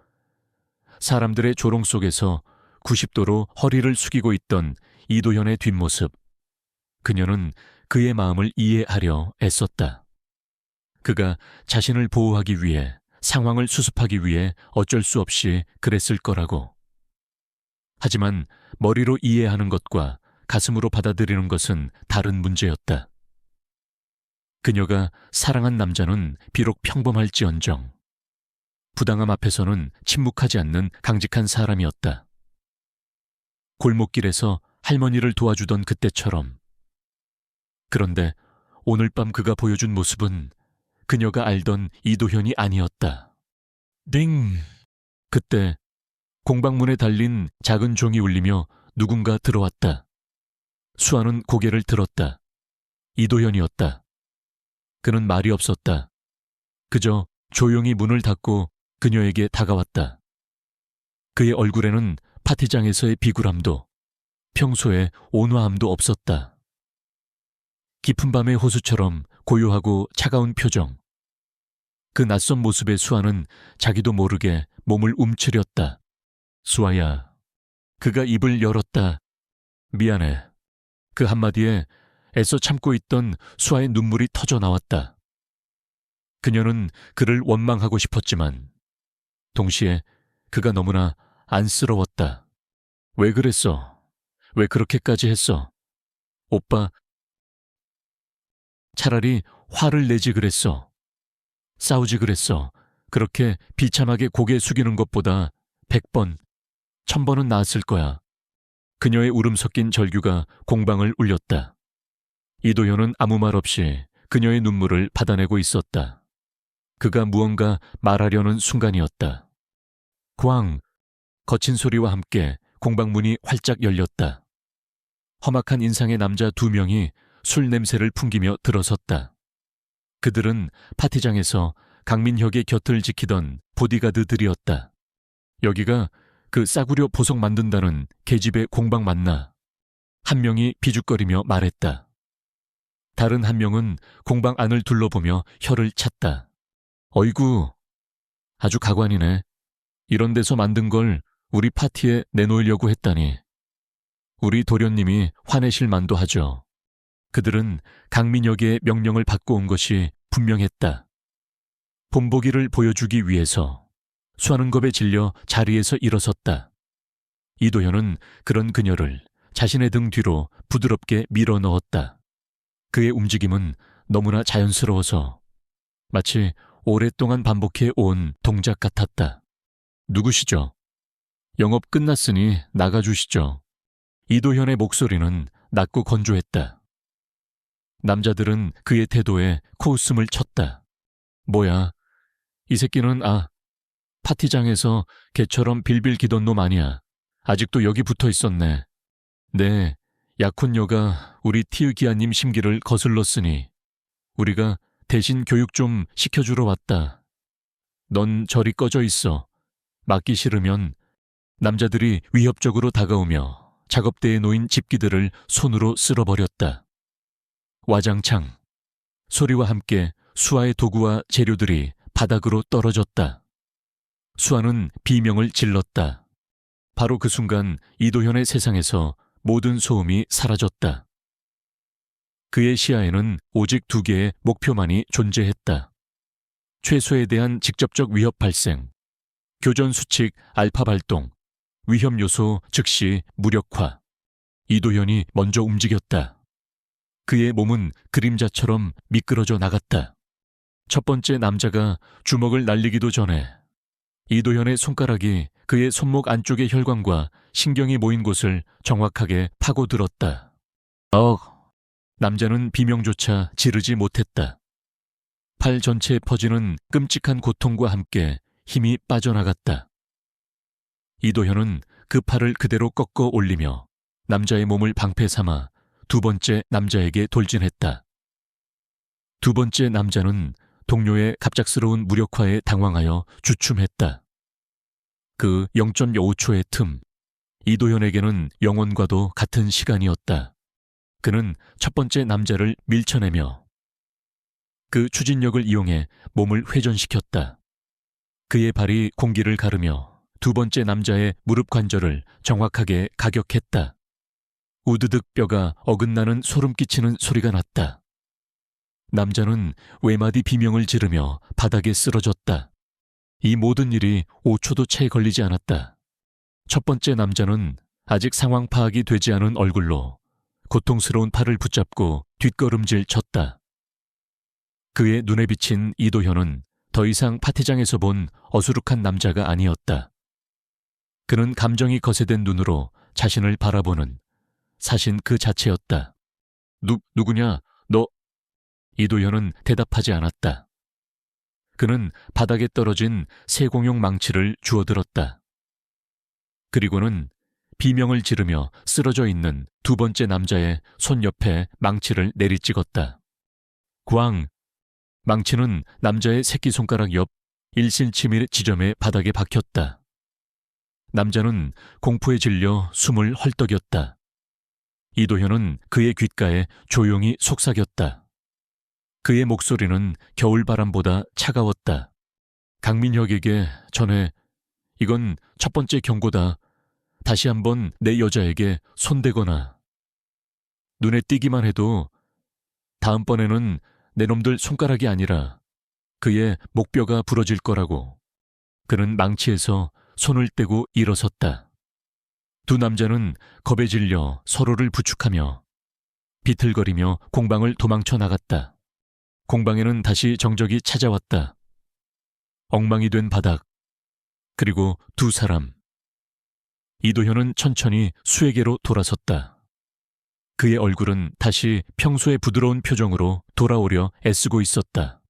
사람들의 조롱 속에서 90도로 허리를 숙이고 있던 이도현의 뒷모습. 그녀는 그의 마음을 이해하려 애썼다. 그가 자신을 보호하기 위해, 상황을 수습하기 위해 어쩔 수 없이 그랬을 거라고. 하지만 머리로 이해하는 것과 가슴으로 받아들이는 것은 다른 문제였다. 그녀가 사랑한 남자는 비록 평범할지언정 부당함 앞에서는 침묵하지 않는 강직한 사람이었다. 골목길에서 할머니를 도와주던 그때처럼. 그런데 오늘 밤 그가 보여준 모습은 그녀가 알던 이도현이 아니었다. 띵! 그때 공방문에 달린 작은 종이 울리며 누군가 들어왔다. 수아는 고개를 들었다. 이도현이었다. 그는 말이 없었다. 그저 조용히 문을 닫고 그녀에게 다가왔다. 그의 얼굴에는 파티장에서의 비굴함도 평소의 온화함도 없었다. 깊은 밤의 호수처럼 고요하고 차가운 표정. 그 낯선 모습의 수아는 자기도 모르게 몸을 움츠렸다. 수아야. 그가 입을 열었다. 미안해. 그 한마디에 애써 참고 있던 수아의 눈물이 터져 나왔다. 그녀는 그를 원망하고 싶었지만 동시에 그가 너무나 안쓰러웠다. 왜 그랬어? 왜 그렇게까지 했어? 오빠, 차라리 화를 내지 그랬어. 싸우지 그랬어. 그렇게 비참하게 고개 숙이는 것보다 100번, 1000번은 나았을 거야. 그녀의 울음 섞인 절규가 공방을 울렸다. 이도현은 아무 말 없이 그녀의 눈물을 받아내고 있었다. 그가 무언가 말하려는 순간이었다. 꽝! 거친 소리와 함께 공방문이 활짝 열렸다. 험악한 인상의 남자 2명이 술 냄새를 풍기며 들어섰다. 그들은 파티장에서 강민혁의 곁을 지키던 보디가드들이었다. 여기가 그 싸구려 보석 만든다는 계집의 공방 맞나? 한 명이 비죽거리며 말했다. 다른 한 명은 공방 안을 둘러보며 혀를 찼다. 어이구, 아주 가관이네. 이런 데서 만든 걸 우리 파티에 내놓으려고 했다니. 우리 도련님이 화내실 만도 하죠. 그들은 강민혁의 명령을 받고 온 것이 분명했다. 본보기를 보여주기 위해서 수하는 겁에 질려 자리에서 일어섰다. 이도현은 그런 그녀를 자신의 등 뒤로 부드럽게 밀어 넣었다. 그의 움직임은 너무나 자연스러워서 마치 오랫동안 반복해 온 동작 같았다. 누구시죠? 영업 끝났으니 나가주시죠. 이도현의 목소리는 낮고 건조했다. 남자들은 그의 태도에 코웃음을 쳤다. 뭐야, 이 새끼는 파티장에서 개처럼 빌빌 기던 놈 아니야. 아직도 여기 붙어 있었네. 네, 약혼녀가 우리 티으기아님 심기를 거슬렀으니 우리가 대신 교육 좀 시켜주러 왔다. 넌 저리 꺼져 있어. 맞기 싫으면. 남자들이 위협적으로 다가오며 작업대에 놓인 집기들을 손으로 쓸어버렸다. 와장창. 소리와 함께 수아의 도구와 재료들이 바닥으로 떨어졌다. 수아는 비명을 질렀다. 바로 그 순간 이도현의 세상에서 모든 소음이 사라졌다. 그의 시야에는 오직 두 개의 목표만이 존재했다. 최소에 대한 직접적 위협 발생, 교전 수칙 알파 발동, 위험 요소 즉시 무력화. 이도현이 먼저 움직였다. 그의 몸은 그림자처럼 미끄러져 나갔다. 첫 번째 남자가 주먹을 날리기도 전에 이도현의 손가락이 그의 손목 안쪽의 혈관과 신경이 모인 곳을 정확하게 파고들었다. 남자는 비명조차 지르지 못했다. 팔 전체에 퍼지는 끔찍한 고통과 함께 힘이 빠져나갔다. 이도현은 그 팔을 그대로 꺾어 올리며 남자의 몸을 방패 삼아 두 번째 남자에게 돌진했다. 두 번째 남자는 동료의 갑작스러운 무력화에 당황하여 주춤했다. 그 0.05초의 틈, 이도현에게는 영혼과도 같은 시간이었다. 그는 첫 번째 남자를 밀쳐내며 그 추진력을 이용해 몸을 회전시켰다. 그의 발이 공기를 가르며 두 번째 남자의 무릎 관절을 정확하게 가격했다. 우드득 뼈가 어긋나는 소름 끼치는 소리가 났다. 남자는 외마디 비명을 지르며 바닥에 쓰러졌다. 이 모든 일이 5초도 채 걸리지 않았다. 첫 번째 남자는 아직 상황 파악이 되지 않은 얼굴로 고통스러운 팔을 붙잡고 뒷걸음질 쳤다. 그의 눈에 비친 이도현은 더 이상 파티장에서 본 어수룩한 남자가 아니었다. 그는 감정이 거세된 눈으로 자신을 바라보는 사신 그 자체였다. 누구냐? 너? 이도현은 대답하지 않았다. 그는 바닥에 떨어진 세공용 망치를 주워들었다. 그리고는 비명을 지르며 쓰러져 있는 두 번째 남자의 손 옆에 망치를 내리찍었다. 광! 망치는 남자의 새끼손가락 옆 1cm 지점의 바닥에 박혔다. 남자는 공포에 질려 숨을 헐떡였다. 이도현은 그의 귓가에 조용히 속삭였다. 그의 목소리는 겨울바람보다 차가웠다. 강민혁에게 전해, 이건 첫 번째 경고다. 다시 한번 내 여자에게 손대거나 눈에 띄기만 해도 다음번에는 내 놈들 손가락이 아니라 그의 목뼈가 부러질 거라고. 그는 망치에서 손을 떼고 일어섰다. 두 남자는 겁에 질려 서로를 부축하며 비틀거리며 공방을 도망쳐 나갔다. 공방에는 다시 정적이 찾아왔다. 엉망이 된 바닥, 그리고 두 사람. 이도현은 천천히 수에게로 돌아섰다. 그의 얼굴은 다시 평소의 부드러운 표정으로 돌아오려 애쓰고 있었다.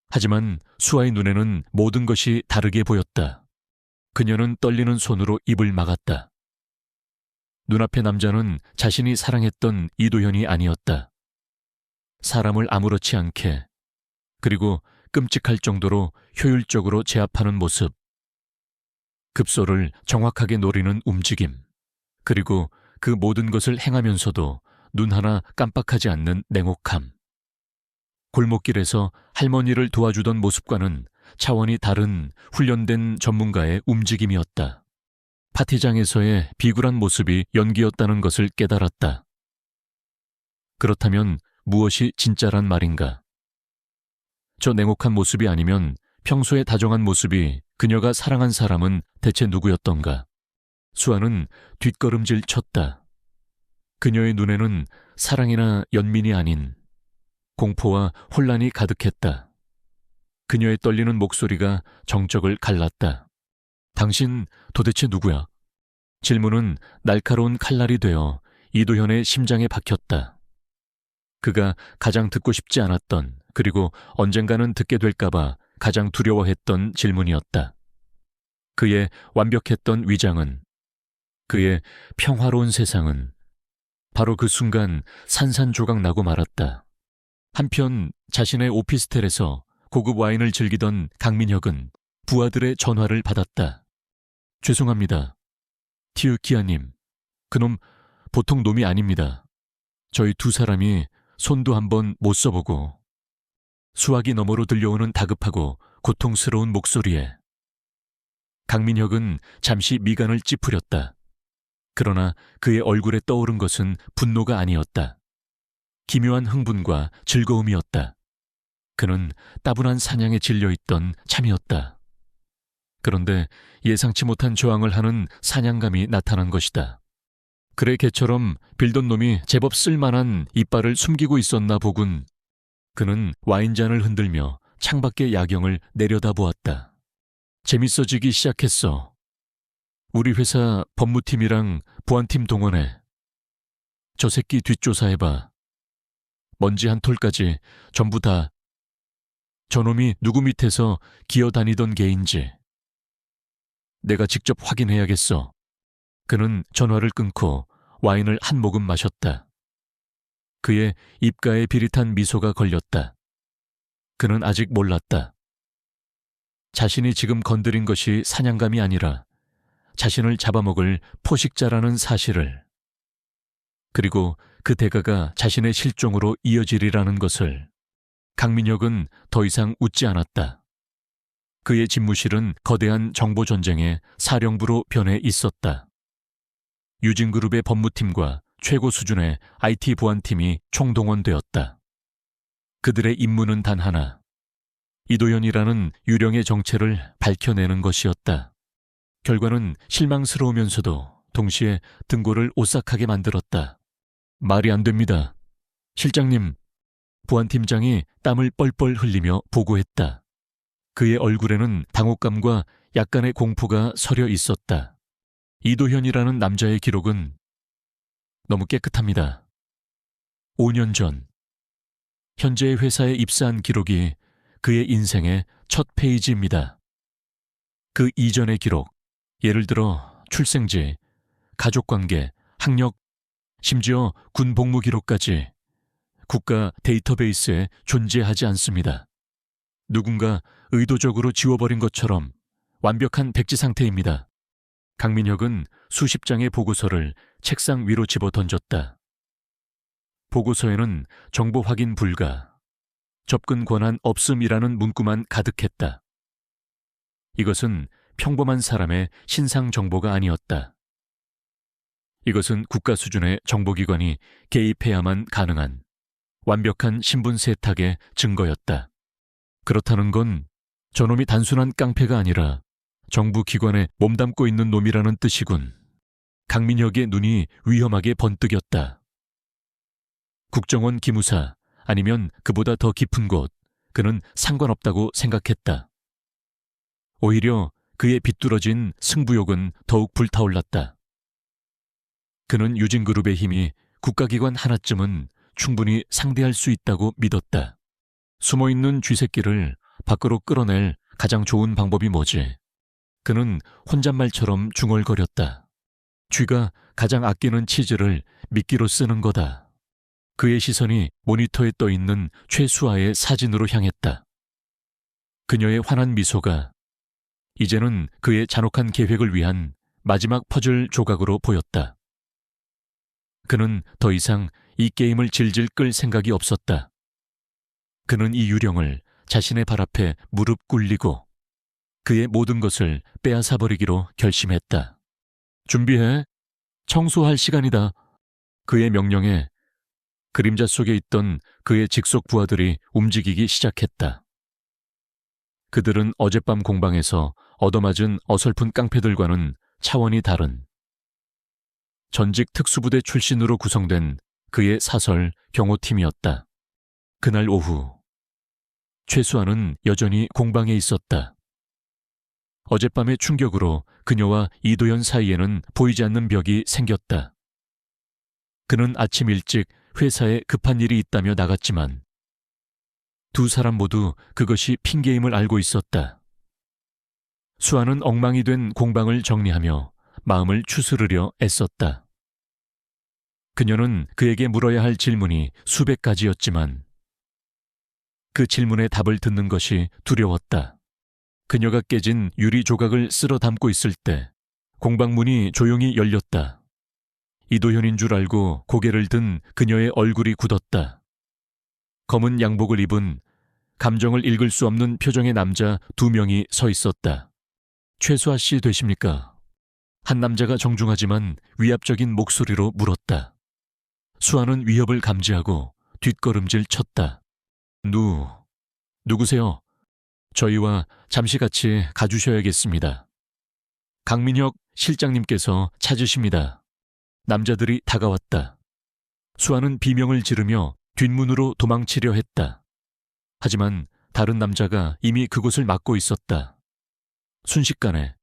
하지만 수아의 눈에는 모든 것이 다르게 보였다. 그녀는 떨리는 손으로 입을 막았다. 눈앞의 남자는 자신이 사랑했던 이도현이 아니었다. 사람을 아무렇지 않게, 그리고 끔찍할 정도로 효율적으로 제압하는 모습. 급소를 정확하게 노리는 움직임, 그리고 그 모든 것을 행하면서도 눈 하나 깜빡하지 않는 냉혹함. 골목길에서 할머니를 도와주던 모습과는 차원이 다른 훈련된 전문가의 움직임이었다. 파티장에서의 비굴한 모습이 연기였다는 것을 깨달았다. 그렇다면 무엇이 진짜란 말인가? 저 냉혹한 모습이 아니면 평소에 다정한 모습이 그녀가 사랑한 사람은 대체 누구였던가? 수아는 뒷걸음질 쳤다. 그녀의 눈에는 사랑이나 연민이 아닌 공포와 혼란이 가득했다. 그녀의 떨리는 목소리가 정적을 갈랐다. 당신 도대체 누구야? 질문은 날카로운 칼날이 되어 이도현의 심장에 박혔다. 그가 가장 듣고 싶지 않았던, 그리고 언젠가는 듣게 될까봐 가장 두려워했던 질문이었다. 그의 완벽했던 위장은, 그의 평화로운 세상은 바로 그 순간 산산조각 나고 말았다. 한편 자신의 오피스텔에서 고급 와인을 즐기던 강민혁은 부하들의 전화를 받았다. 죄송합니다. 티우키아님, 그놈 보통 놈이 아닙니다. 저희 두 사람이 손도 한번 못 써보고. 수화기 너머로 들려오는 다급하고 고통스러운 목소리에 강민혁은 잠시 미간을 찌푸렸다. 그러나 그의 얼굴에 떠오른 것은 분노가 아니었다. 기묘한 흥분과 즐거움이었다. 그는 따분한 사냥에 질려있던 참이었다. 그런데 예상치 못한 저항을 하는 사냥감이 나타난 것이다. 그래 개처럼 빌던 놈이 제법 쓸만한 이빨을 숨기고 있었나 보군. 그는 와인잔을 흔들며 창밖의 야경을 내려다보았다. 재밌어지기 시작했어. 우리 회사 법무팀이랑 보안팀 동원해. 저 새끼 뒷조사해봐. 먼지 한 톨까지 전부 다 저놈이 누구 밑에서 기어다니던 개인지. 내가 직접 확인해야겠어. 그는 전화를 끊고 와인을 한 모금 마셨다. 그의 입가에 비릿한 미소가 걸렸다. 그는 아직 몰랐다. 자신이 지금 건드린 것이 사냥감이 아니라 자신을 잡아먹을 포식자라는 사실을, 그리고 그 대가가 자신의 실종으로 이어지리라는 것을. 강민혁은 더 이상 웃지 않았다. 그의 집무실은 거대한 정보전쟁의 사령부로 변해 있었다. 유진그룹의 법무팀과 최고 수준의 IT 보안팀이 총동원되었다. 그들의 임무는 단 하나, 이도현이라는 유령의 정체를 밝혀내는 것이었다. 결과는 실망스러우면서도 동시에 등골을 오싹하게 만들었다. 말이 안 됩니다. 실장님, 보안팀장이 땀을 뻘뻘 흘리며 보고했다. 그의 얼굴에는 당혹감과 약간의 공포가 서려 있었다. 이도현이라는 남자의 기록은 너무 깨끗합니다. 5년 전, 현재의 회사에 입사한 기록이 그의 인생의 첫 페이지입니다. 그 이전의 기록, 예를 들어 출생지, 가족관계, 학력, 심지어 군 복무 기록까지 국가 데이터베이스에 존재하지 않습니다. 누군가 의도적으로 지워버린 것처럼 완벽한 백지 상태입니다. 강민혁은 수십 장의 보고서를 책상 위로 집어 던졌다. 보고서에는 정보 확인 불가, 접근 권한 없음이라는 문구만 가득했다. 이것은 평범한 사람의 신상 정보가 아니었다. 이것은 국가 수준의 정보기관이 개입해야만 가능한 완벽한 신분 세탁의 증거였다. 그렇다는 건 저놈이 단순한 깡패가 아니라 정부 기관에 몸담고 있는 놈이라는 뜻이군. 강민혁의 눈이 위험하게 번뜩였다. 국정원 기무사, 아니면 그보다 더 깊은 곳, 그는 상관없다고 생각했다. 오히려 그의 비뚤어진 승부욕은 더욱 불타올랐다. 그는 유진그룹의 힘이 국가기관 하나쯤은 충분히 상대할 수 있다고 믿었다. 숨어있는 쥐새끼를 밖으로 끌어낼 가장 좋은 방법이 뭐지? 그는 혼잣말처럼 중얼거렸다. 쥐가 가장 아끼는 치즈를 미끼로 쓰는 거다. 그의 시선이 모니터에 떠있는 최수아의 사진으로 향했다. 그녀의 환한 미소가 이제는 그의 잔혹한 계획을 위한 마지막 퍼즐 조각으로 보였다. 그는 더 이상 이 게임을 질질 끌 생각이 없었다. 그는 이 유령을 자신의 발 앞에 무릎 꿇리고 그의 모든 것을 빼앗아버리기로 결심했다. 준비해. 청소할 시간이다. 그의 명령에 그림자 속에 있던 그의 직속 부하들이 움직이기 시작했다. 그들은 어젯밤 공방에서 얻어맞은 어설픈 깡패들과는 차원이 다른 전직 특수부대 출신으로 구성된 그의 사설 경호팀이었다. 그날 오후 최수아는 여전히 공방에 있었다. 어젯밤의 충격으로 그녀와 이도현 사이에는 보이지 않는 벽이 생겼다. 그는 아침 일찍 회사에 급한 일이 있다며 나갔지만 두 사람 모두 그것이 핑계임을 알고 있었다. 수아는 엉망이 된 공방을 정리하며 마음을 추스르려 애썼다. 그녀는 그에게 물어야 할 질문이 수백 가지였지만 그 질문의 답을 듣는 것이 두려웠다. 그녀가 깨진 유리 조각을 쓸어 담고 있을 때 공방문이 조용히 열렸다. 이도현인 줄 알고 고개를 든 그녀의 얼굴이 굳었다. 검은 양복을 입은 감정을 읽을 수 없는 표정의 남자 2명이 서 있었다. 최수아 씨 되십니까? 한 남자가 정중하지만 위압적인 목소리로 물었다. 수아는 위협을 감지하고 뒷걸음질 쳤다. 누구세요? 저희와 잠시 같이 가주셔야겠습니다. 강민혁 실장님께서 찾으십니다. 남자들이 다가왔다. 수아는 비명을 지르며 뒷문으로 도망치려 했다. 하지만 다른 남자가 이미 그곳을 막고 있었다. 순식간에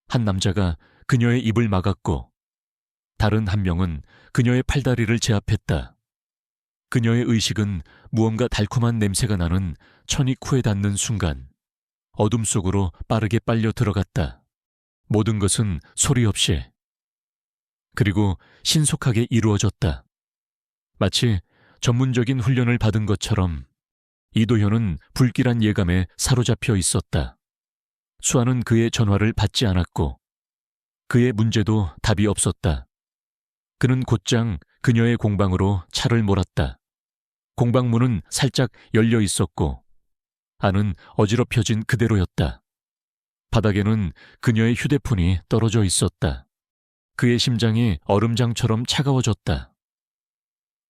한 남자가 그녀의 입을 막았고 다른 한 명은 그녀의 팔다리를 제압했다. 그녀의 의식은 무언가 달콤한 냄새가 나는 천이 코에 닿는 순간 어둠 속으로 빠르게 빨려 들어갔다. 모든 것은 소리 없이 그리고 신속하게 이루어졌다. 마치 전문적인 훈련을 받은 것처럼 이도현은 불길한 예감에 사로잡혀 있었다. 수아는 그의 전화를 받지 않았고 그의 문제도 답이 없었다. 그는 곧장 그녀의 공방으로 차를 몰았다. 공방문은 살짝 열려 있었고 안은 어지럽혀진 그대로였다. 바닥에는 그녀의 휴대폰이 떨어져 있었다. 그의 심장이 얼음장처럼 차가워졌다.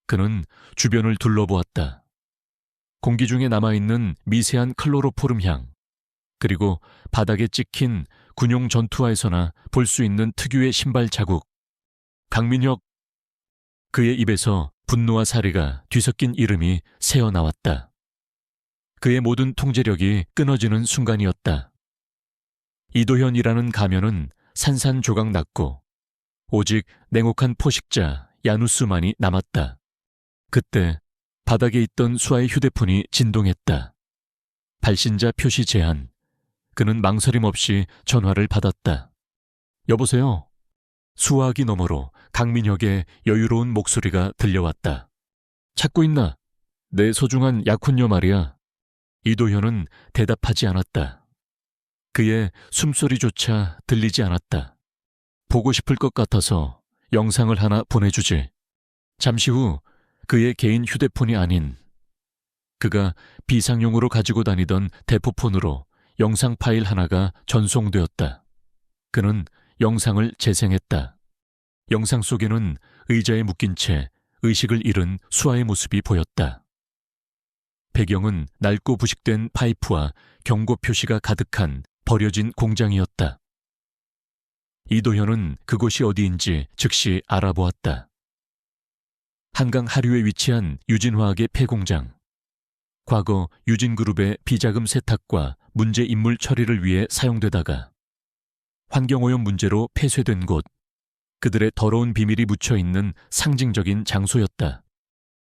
그는 주변을 둘러보았다. 공기 중에 남아있는 미세한 클로로포름 향, 그리고 바닥에 찍힌 군용 전투화에서나 볼 수 있는 특유의 신발 자국. 강민혁. 그의 입에서 분노와 사리가 뒤섞인 이름이 새어나왔다. 그의 모든 통제력이 끊어지는 순간이었다. 이도현이라는 가면은 산산조각 났고 오직 냉혹한 포식자 야누스만이 남았다. 그때 바닥에 있던 수아의 휴대폰이 진동했다. 발신자 표시 제한. 그는 망설임 없이 전화를 받았다. 여보세요? 수화기 너머로 강민혁의 여유로운 목소리가 들려왔다. 찾고 있나? 내 소중한 약혼녀 말이야. 이도현은 대답하지 않았다. 그의 숨소리조차 들리지 않았다. 보고 싶을 것 같아서 영상을 하나 보내주지. 잠시 후 그의 개인 휴대폰이 아닌 그가 비상용으로 가지고 다니던 대포폰으로 영상 파일 하나가 전송되었다. 그는 영상을 재생했다. 영상 속에는 의자에 묶인 채 의식을 잃은 수아의 모습이 보였다. 배경은 낡고 부식된 파이프와 경고 표시가 가득한 버려진 공장이었다. 이도현은 그곳이 어디인지 즉시 알아보았다. 한강 하류에 위치한 유진화학의 폐공장. 과거 유진그룹의 비자금 세탁과 문제 인물 처리를 위해 사용되다가 환경오염 문제로 폐쇄된 곳. 그들의 더러운 비밀이 묻혀있는 상징적인 장소였다.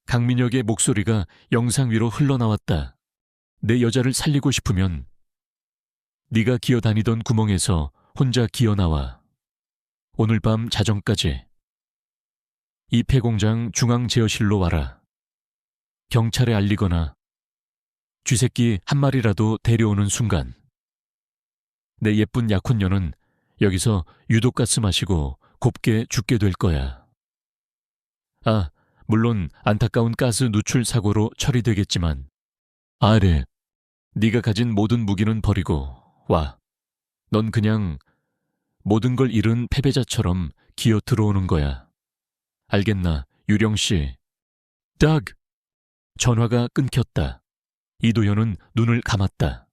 강민혁의 목소리가 영상 위로 흘러나왔다. 내 여자를 살리고 싶으면 네가 기어다니던 구멍에서 혼자 기어나와. 오늘 밤 자정까지. 이 폐공장 중앙제어실로 와라. 경찰에 알리거나 쥐새끼 한 마리라도 데려오는 순간 내 예쁜 약혼녀는 여기서 유독가스 마시고 곱게 죽게 될 거야. 아, 물론 안타까운 가스 누출 사고로 처리되겠지만 아래, 네가 가진 모든 무기는 버리고 와. 넌 그냥 모든 걸 잃은 패배자처럼 기어 들어오는 거야. 알겠나, 유령 씨? 딱! 전화가 끊겼다. 이도현은 눈을 감았다.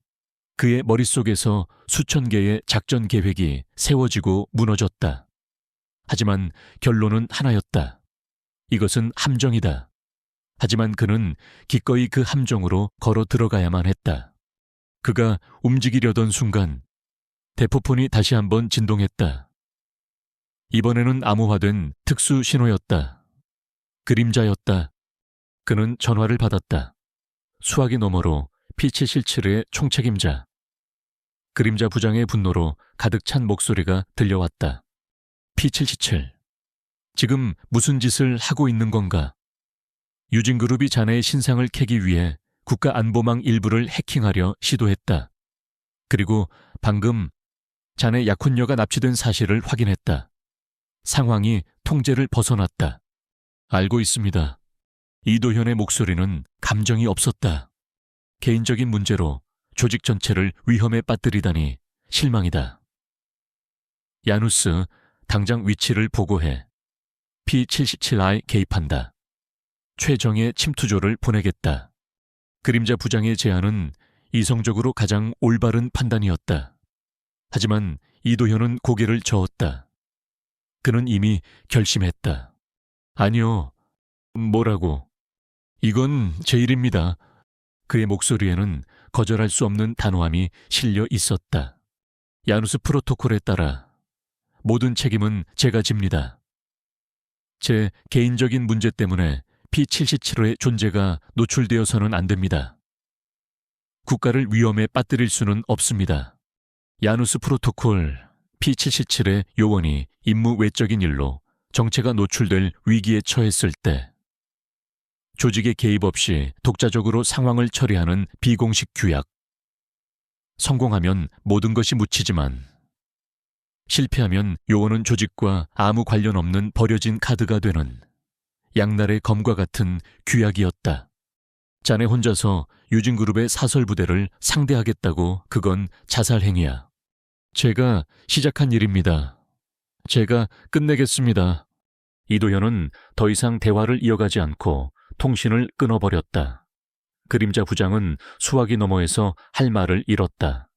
그의 머릿속에서 수천 개의 작전 계획이 세워지고 무너졌다. 하지만 결론은 하나였다. 이것은 함정이다. 하지만 그는 기꺼이 그 함정으로 걸어 들어가야만 했다. 그가 움직이려던 순간 대포폰이 다시 한번 진동했다. 이번에는 암호화된 특수 신호였다. 그림자였다. 그는 전화를 받았다. 수화기 너머로 P777의 총책임자. 그림자 부장의 분노로 가득 찬 목소리가 들려왔다. P777. 지금 무슨 짓을 하고 있는 건가? 유진그룹이 자네의 신상을 캐기 위해 국가안보망 일부를 해킹하려 시도했다. 그리고 방금 자네 약혼녀가 납치된 사실을 확인했다. 상황이 통제를 벗어났다. 알고 있습니다. 이도현의 목소리는 감정이 없었다. 개인적인 문제로 조직 전체를 위험에 빠뜨리다니 실망이다. 야누스, 당장 위치를 보고해. P77I 개입한다. 최정의 침투조를 보내겠다. 그림자 부장의 제안은 이성적으로 가장 올바른 판단이었다. 하지만 이도현은 고개를 저었다. 그는 이미 결심했다. 아니요. 뭐라고? 이건 제 일입니다. 그의 목소리에는 거절할 수 없는 단호함이 실려 있었다. 야누스 프로토콜에 따라 모든 책임은 제가 집니다. 제 개인적인 문제 때문에 P77호의 존재가 노출되어서는 안 됩니다. 국가를 위험에 빠뜨릴 수는 없습니다. 야누스 프로토콜 P777의 요원이 임무 외적인 일로 정체가 노출될 위기에 처했을 때 조직의 개입 없이 독자적으로 상황을 처리하는 비공식 규약. 성공하면 모든 것이 묻히지만 실패하면 요원은 조직과 아무 관련 없는 버려진 카드가 되는 양날의 검과 같은 규약이었다. 자네 혼자서 유진그룹의 사설부대를 상대하겠다고 그건 자살행위야. 제가 시작한 일입니다. 제가 끝내겠습니다. 이도현은 더 이상 대화를 이어가지 않고 통신을 끊어버렸다. 그림자 부장은 수화기 너머에서 할 말을 잃었다.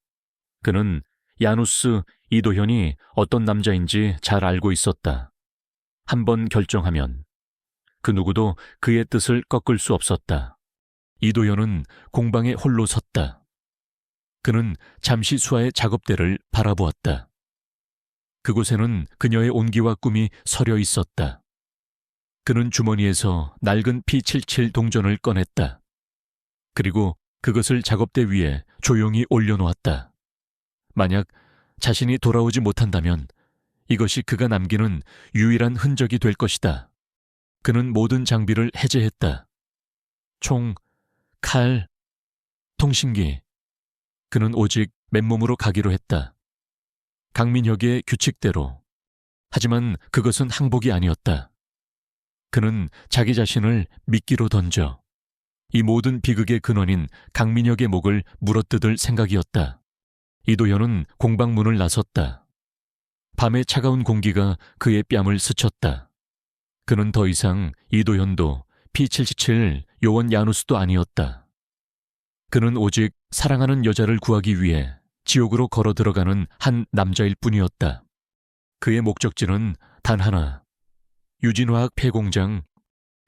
그는 야누스 이도현이 어떤 남자인지 잘 알고 있었다. 한번 결정하면 그 누구도 그의 뜻을 꺾을 수 없었다. 이도현은 공방에 홀로 섰다. 그는 잠시 수아의 작업대를 바라보았다. 그곳에는 그녀의 온기와 꿈이 서려 있었다. 그는 주머니에서 낡은 P77 동전을 꺼냈다. 그리고 그것을 작업대 위에 조용히 올려놓았다. 만약 자신이 돌아오지 못한다면 이것이 그가 남기는 유일한 흔적이 될 것이다. 그는 모든 장비를 해제했다. 총, 칼, 통신기. 그는 오직 맨몸으로 가기로 했다. 강민혁의 규칙대로. 하지만 그것은 항복이 아니었다. 그는 자기 자신을 미끼로 던져 이 모든 비극의 근원인 강민혁의 목을 물어뜯을 생각이었다. 이도현은 공방문을 나섰다. 밤의 차가운 공기가 그의 뺨을 스쳤다. 그는 더 이상 이도현도 P77 요원 야누스도 아니었다. 그는 오직 사랑하는 여자를 구하기 위해 지옥으로 걸어 들어가는 한 남자일 뿐이었다. 그의 목적지는 단 하나. 유진화학 폐공장.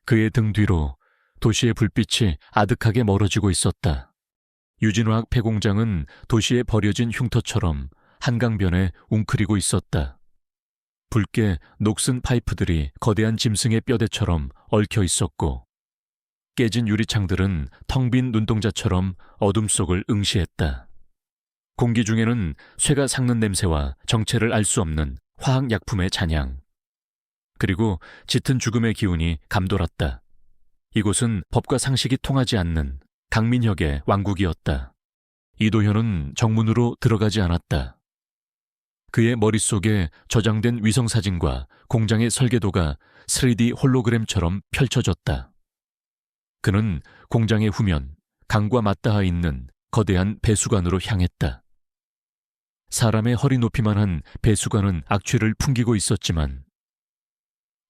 그의 등 뒤로 도시의 불빛이 아득하게 멀어지고 있었다. 유진화학 폐공장은 도시에 버려진 흉터처럼 한강변에 웅크리고 있었다. 붉게 녹슨 파이프들이 거대한 짐승의 뼈대처럼 얽혀 있었고 깨진 유리창들은 텅 빈 눈동자처럼 어둠 속을 응시했다. 공기 중에는 쇠가 삭는 냄새와 정체를 알 수 없는 화학약품의 잔향. 그리고 짙은 죽음의 기운이 감돌았다. 이곳은 법과 상식이 통하지 않는 강민혁의 왕국이었다. 이도현은 정문으로 들어가지 않았다. 그의 머릿속에 저장된 위성사진과 공장의 설계도가 3D 홀로그램처럼 펼쳐졌다. 그는 공장의 후면, 강과 맞닿아 있는 거대한 배수관으로 향했다. 사람의 허리 높이만한 배수관은 악취를 풍기고 있었지만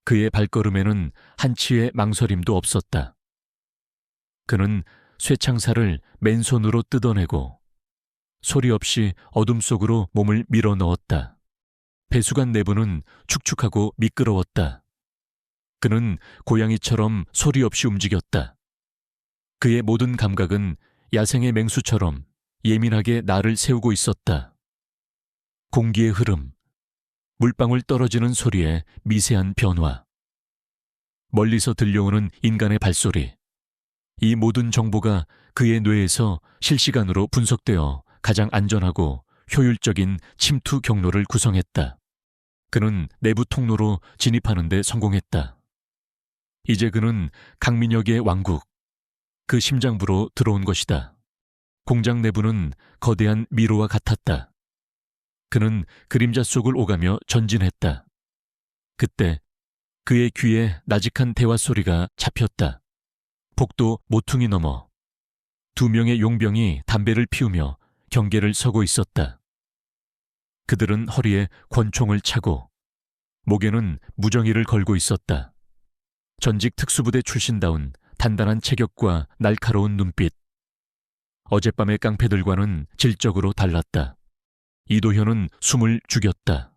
그의 발걸음에는 한치의 망설임도 없었다. 그는 쇠창살을 맨손으로 뜯어내고 소리 없이 어둠 속으로 몸을 밀어 넣었다. 배수관 내부는 축축하고 미끄러웠다. 그는 고양이처럼 소리 없이 움직였다. 그의 모든 감각은 야생의 맹수처럼 예민하게 날을 세우고 있었다. 공기의 흐름, 물방울 떨어지는 소리의 미세한 변화, 멀리서 들려오는 인간의 발소리, 이 모든 정보가 그의 뇌에서 실시간으로 분석되어 가장 안전하고 효율적인 침투 경로를 구성했다. 그는 내부 통로로 진입하는 데 성공했다. 이제 그는 강민혁의 왕국, 그 심장부로 들어온 것이다. 공장 내부는 거대한 미로와 같았다. 그는 그림자 속을 오가며 전진했다. 그때 그의 귀에 나직한 대화 소리가 잡혔다. 복도 모퉁이 너머 2명의 용병이 담배를 피우며 경계를 서고 있었다. 그들은 허리에 권총을 차고 목에는 무정이를 걸고 있었다. 전직 특수부대 출신다운 단단한 체격과 날카로운 눈빛. 어젯밤의 깡패들과는 질적으로 달랐다. 이도현은 숨을 죽였다.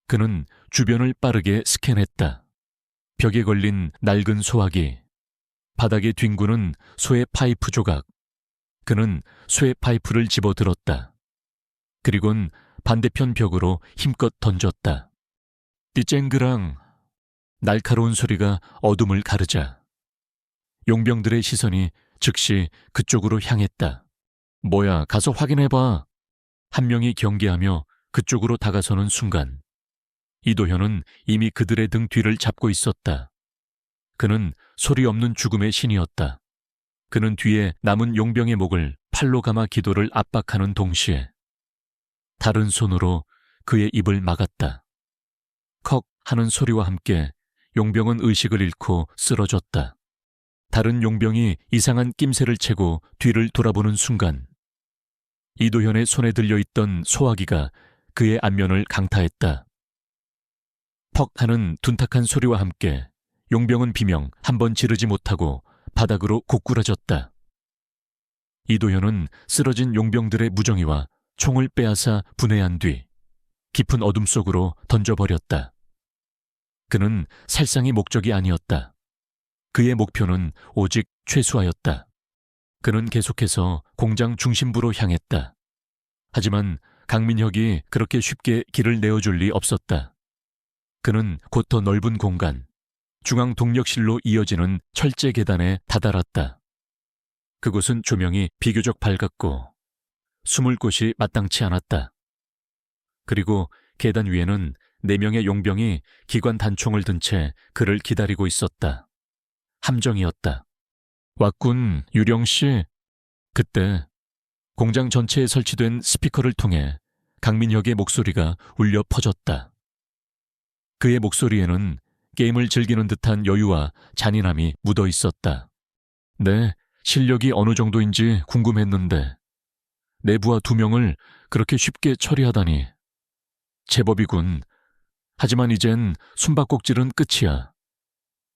그는 주변을 빠르게 스캔했다. 벽에 걸린 낡은 소화기, 바닥에 뒹구는 쇠 파이프 조각. 그는 쇠 파이프를 집어들었다. 그리곤 반대편 벽으로 힘껏 던졌다. 띠쨍그랑 날카로운 소리가 어둠을 가르자 용병들의 시선이 즉시 그쪽으로 향했다. 뭐야, 가서 확인해봐. 한 명이 경계하며 그쪽으로 다가서는 순간 이도현은 이미 그들의 등 뒤를 잡고 있었다. 그는 소리 없는 죽음의 신이었다. 그는 뒤에 남은 용병의 목을 팔로 감아 기도를 압박하는 동시에 다른 손으로 그의 입을 막았다. 컥 하는 소리와 함께 용병은 의식을 잃고 쓰러졌다. 다른 용병이 이상한 낌새를 채고 뒤를 돌아보는 순간 이도현의 손에 들려있던 소화기가 그의 안면을 강타했다. 퍽 하는 둔탁한 소리와 함께 용병은 비명 한 번 지르지 못하고 바닥으로 고꾸라졌다. 이도현은 쓰러진 용병들의 무정이와 총을 빼앗아 분해한 뒤 깊은 어둠 속으로 던져버렸다. 그는 살상이 목적이 아니었다. 그의 목표는 오직 최수하였다. 그는 계속해서 공장 중심부로 향했다. 하지만 강민혁이 그렇게 쉽게 길을 내어줄 리 없었다. 그는 곧 더 넓은 공간, 중앙 동력실로 이어지는 철제 계단에 다다랐다. 그곳은 조명이 비교적 밝았고 숨을 곳이 마땅치 않았다. 그리고 계단 위에는 4명의 용병이 기관 단총을 든 채 그를 기다리고 있었다. 함정이었다. 왔군, 유령씨. 그때 공장 전체에 설치된 스피커를 통해 강민혁의 목소리가 울려 퍼졌다. 그의 목소리에는 게임을 즐기는 듯한 여유와 잔인함이 묻어 있었다. 네, 실력이 어느 정도인지 궁금했는데 내부하 2명을 그렇게 쉽게 처리하다니. 제법이군. 하지만 이젠 숨바꼭질은 끝이야.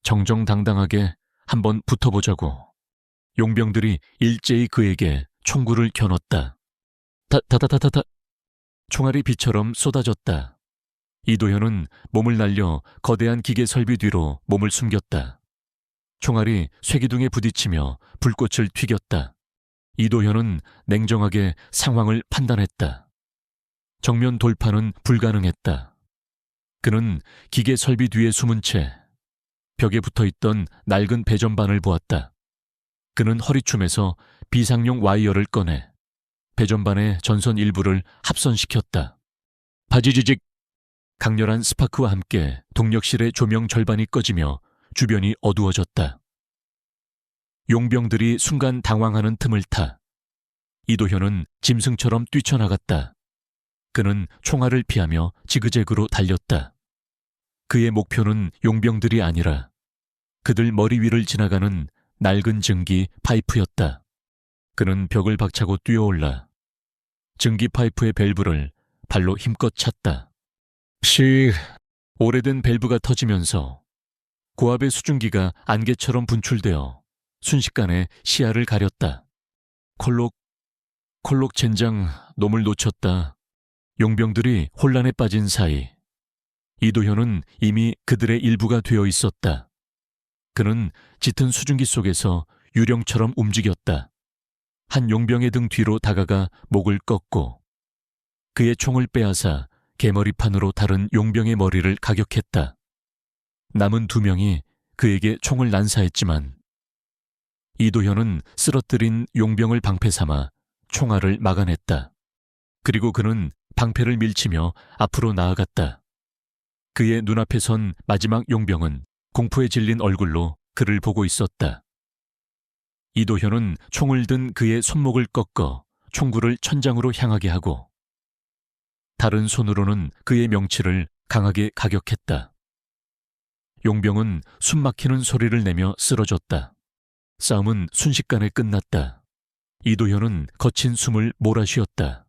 정정당당하게 한번 붙어보자고. 용병들이 일제히 그에게 총구를 겨눴다. 다다다다다. 총알이 비처럼 쏟아졌다. 이도현은 몸을 날려 거대한 기계 설비 뒤로 몸을 숨겼다. 총알이 쇠기둥에 부딪히며 불꽃을 튀겼다. 이도현은 냉정하게 상황을 판단했다. 정면 돌파는 불가능했다. 그는 기계 설비 뒤에 숨은 채 벽에 붙어있던 낡은 배전반을 보았다. 그는 허리춤에서 비상용 와이어를 꺼내 배전반의 전선 일부를 합선시켰다. 바지지직! 강렬한 스파크와 함께 동력실의 조명 절반이 꺼지며 주변이 어두워졌다. 용병들이 순간 당황하는 틈을 타 이도현은 짐승처럼 뛰쳐나갔다. 그는 총알을 피하며 지그재그로 달렸다. 그의 목표는 용병들이 아니라 그들 머리 위를 지나가는 낡은 증기 파이프였다. 그는 벽을 박차고 뛰어올라 증기 파이프의 밸브를 발로 힘껏 찼다. 오래된 밸브가 터지면서 고압의 수증기가 안개처럼 분출되어 순식간에 시야를 가렸다. 콜록 젠장, 놈을 놓쳤다. 용병들이 혼란에 빠진 사이 이도현은 이미 그들의 일부가 되어 있었다. 그는 짙은 수증기 속에서 유령처럼 움직였다. 한 용병의 등 뒤로 다가가 목을 꺾고 그의 총을 빼앗아 개머리판으로 다른 용병의 머리를 가격했다. 남은 2명이 그에게 총을 난사했지만 이도현은 쓰러뜨린 용병을 방패 삼아 총알을 막아냈다. 그리고 그는 방패를 밀치며 앞으로 나아갔다. 그의 눈앞에 선 마지막 용병은 공포에 질린 얼굴로 그를 보고 있었다. 이도현은 총을 든 그의 손목을 꺾어 총구를 천장으로 향하게 하고 다른 손으로는 그의 명치를 강하게 가격했다. 용병은 숨 막히는 소리를 내며 쓰러졌다. 싸움은 순식간에 끝났다. 이도현은 거친 숨을 몰아쉬었다.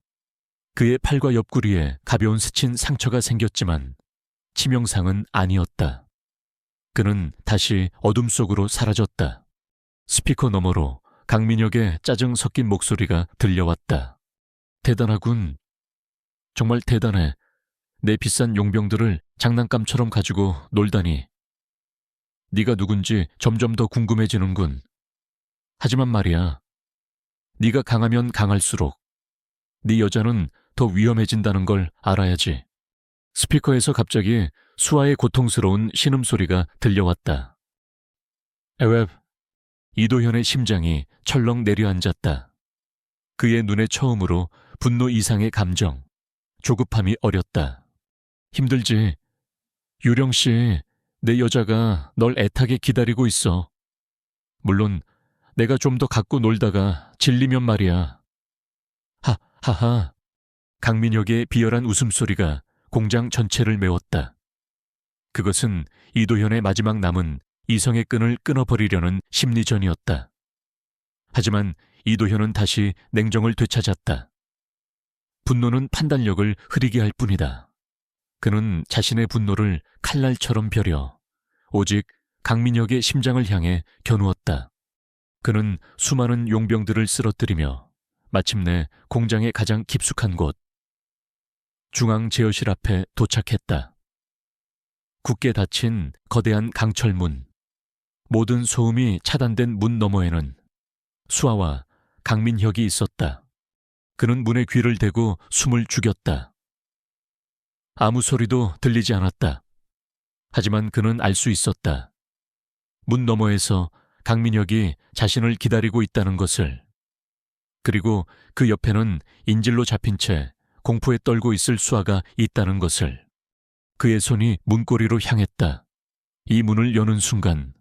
그의 팔과 옆구리에 가벼운 스친 상처가 생겼지만 치명상은 아니었다. 그는 다시 어둠 속으로 사라졌다. 스피커 너머로 강민혁의 짜증 섞인 목소리가 들려왔다. 대단하군. 정말 대단해. 내 비싼 용병들을 장난감처럼 가지고 놀다니. 네가 누군지 점점 더 궁금해지는군. 하지만 말이야. 네가 강하면 강할수록 네 여자는 더 위험해진다는 걸 알아야지. 스피커에서 갑자기 수아의 고통스러운 신음소리가 들려왔다. 에웹, 이도현의 심장이 철렁 내려앉았다. 그의 눈에 처음으로 분노 이상의 감정, 조급함이 어렸다. 힘들지. 유령씨, 내 여자가 널 애타게 기다리고 있어. 물론 내가 좀 더 갖고 놀다가 질리면 말이야. 하하하. 강민혁의 비열한 웃음소리가 공장 전체를 메웠다. 그것은 이도현의 마지막 남은 이성의 끈을 끊어버리려는 심리전이었다. 하지만 이도현은 다시 냉정을 되찾았다. 분노는 판단력을 흐리게 할 뿐이다. 그는 자신의 분노를 칼날처럼 벼려 오직 강민혁의 심장을 향해 겨누었다. 그는 수많은 용병들을 쓰러뜨리며 마침내 공장의 가장 깊숙한 곳, 중앙 제어실 앞에 도착했다. 굳게 닫힌 거대한 강철문, 모든 소음이 차단된 문 너머에는 수아와 강민혁이 있었다. 그는 문에 귀를 대고 숨을 죽였다. 아무 소리도 들리지 않았다. 하지만 그는 알 수 있었다. 문 너머에서 강민혁이 자신을 기다리고 있다는 것을. 그리고 그 옆에는 인질로 잡힌 채 공포에 떨고 있을 수아가 있다는 것을. 그의 손이 문고리로 향했다. 이 문을 여는 순간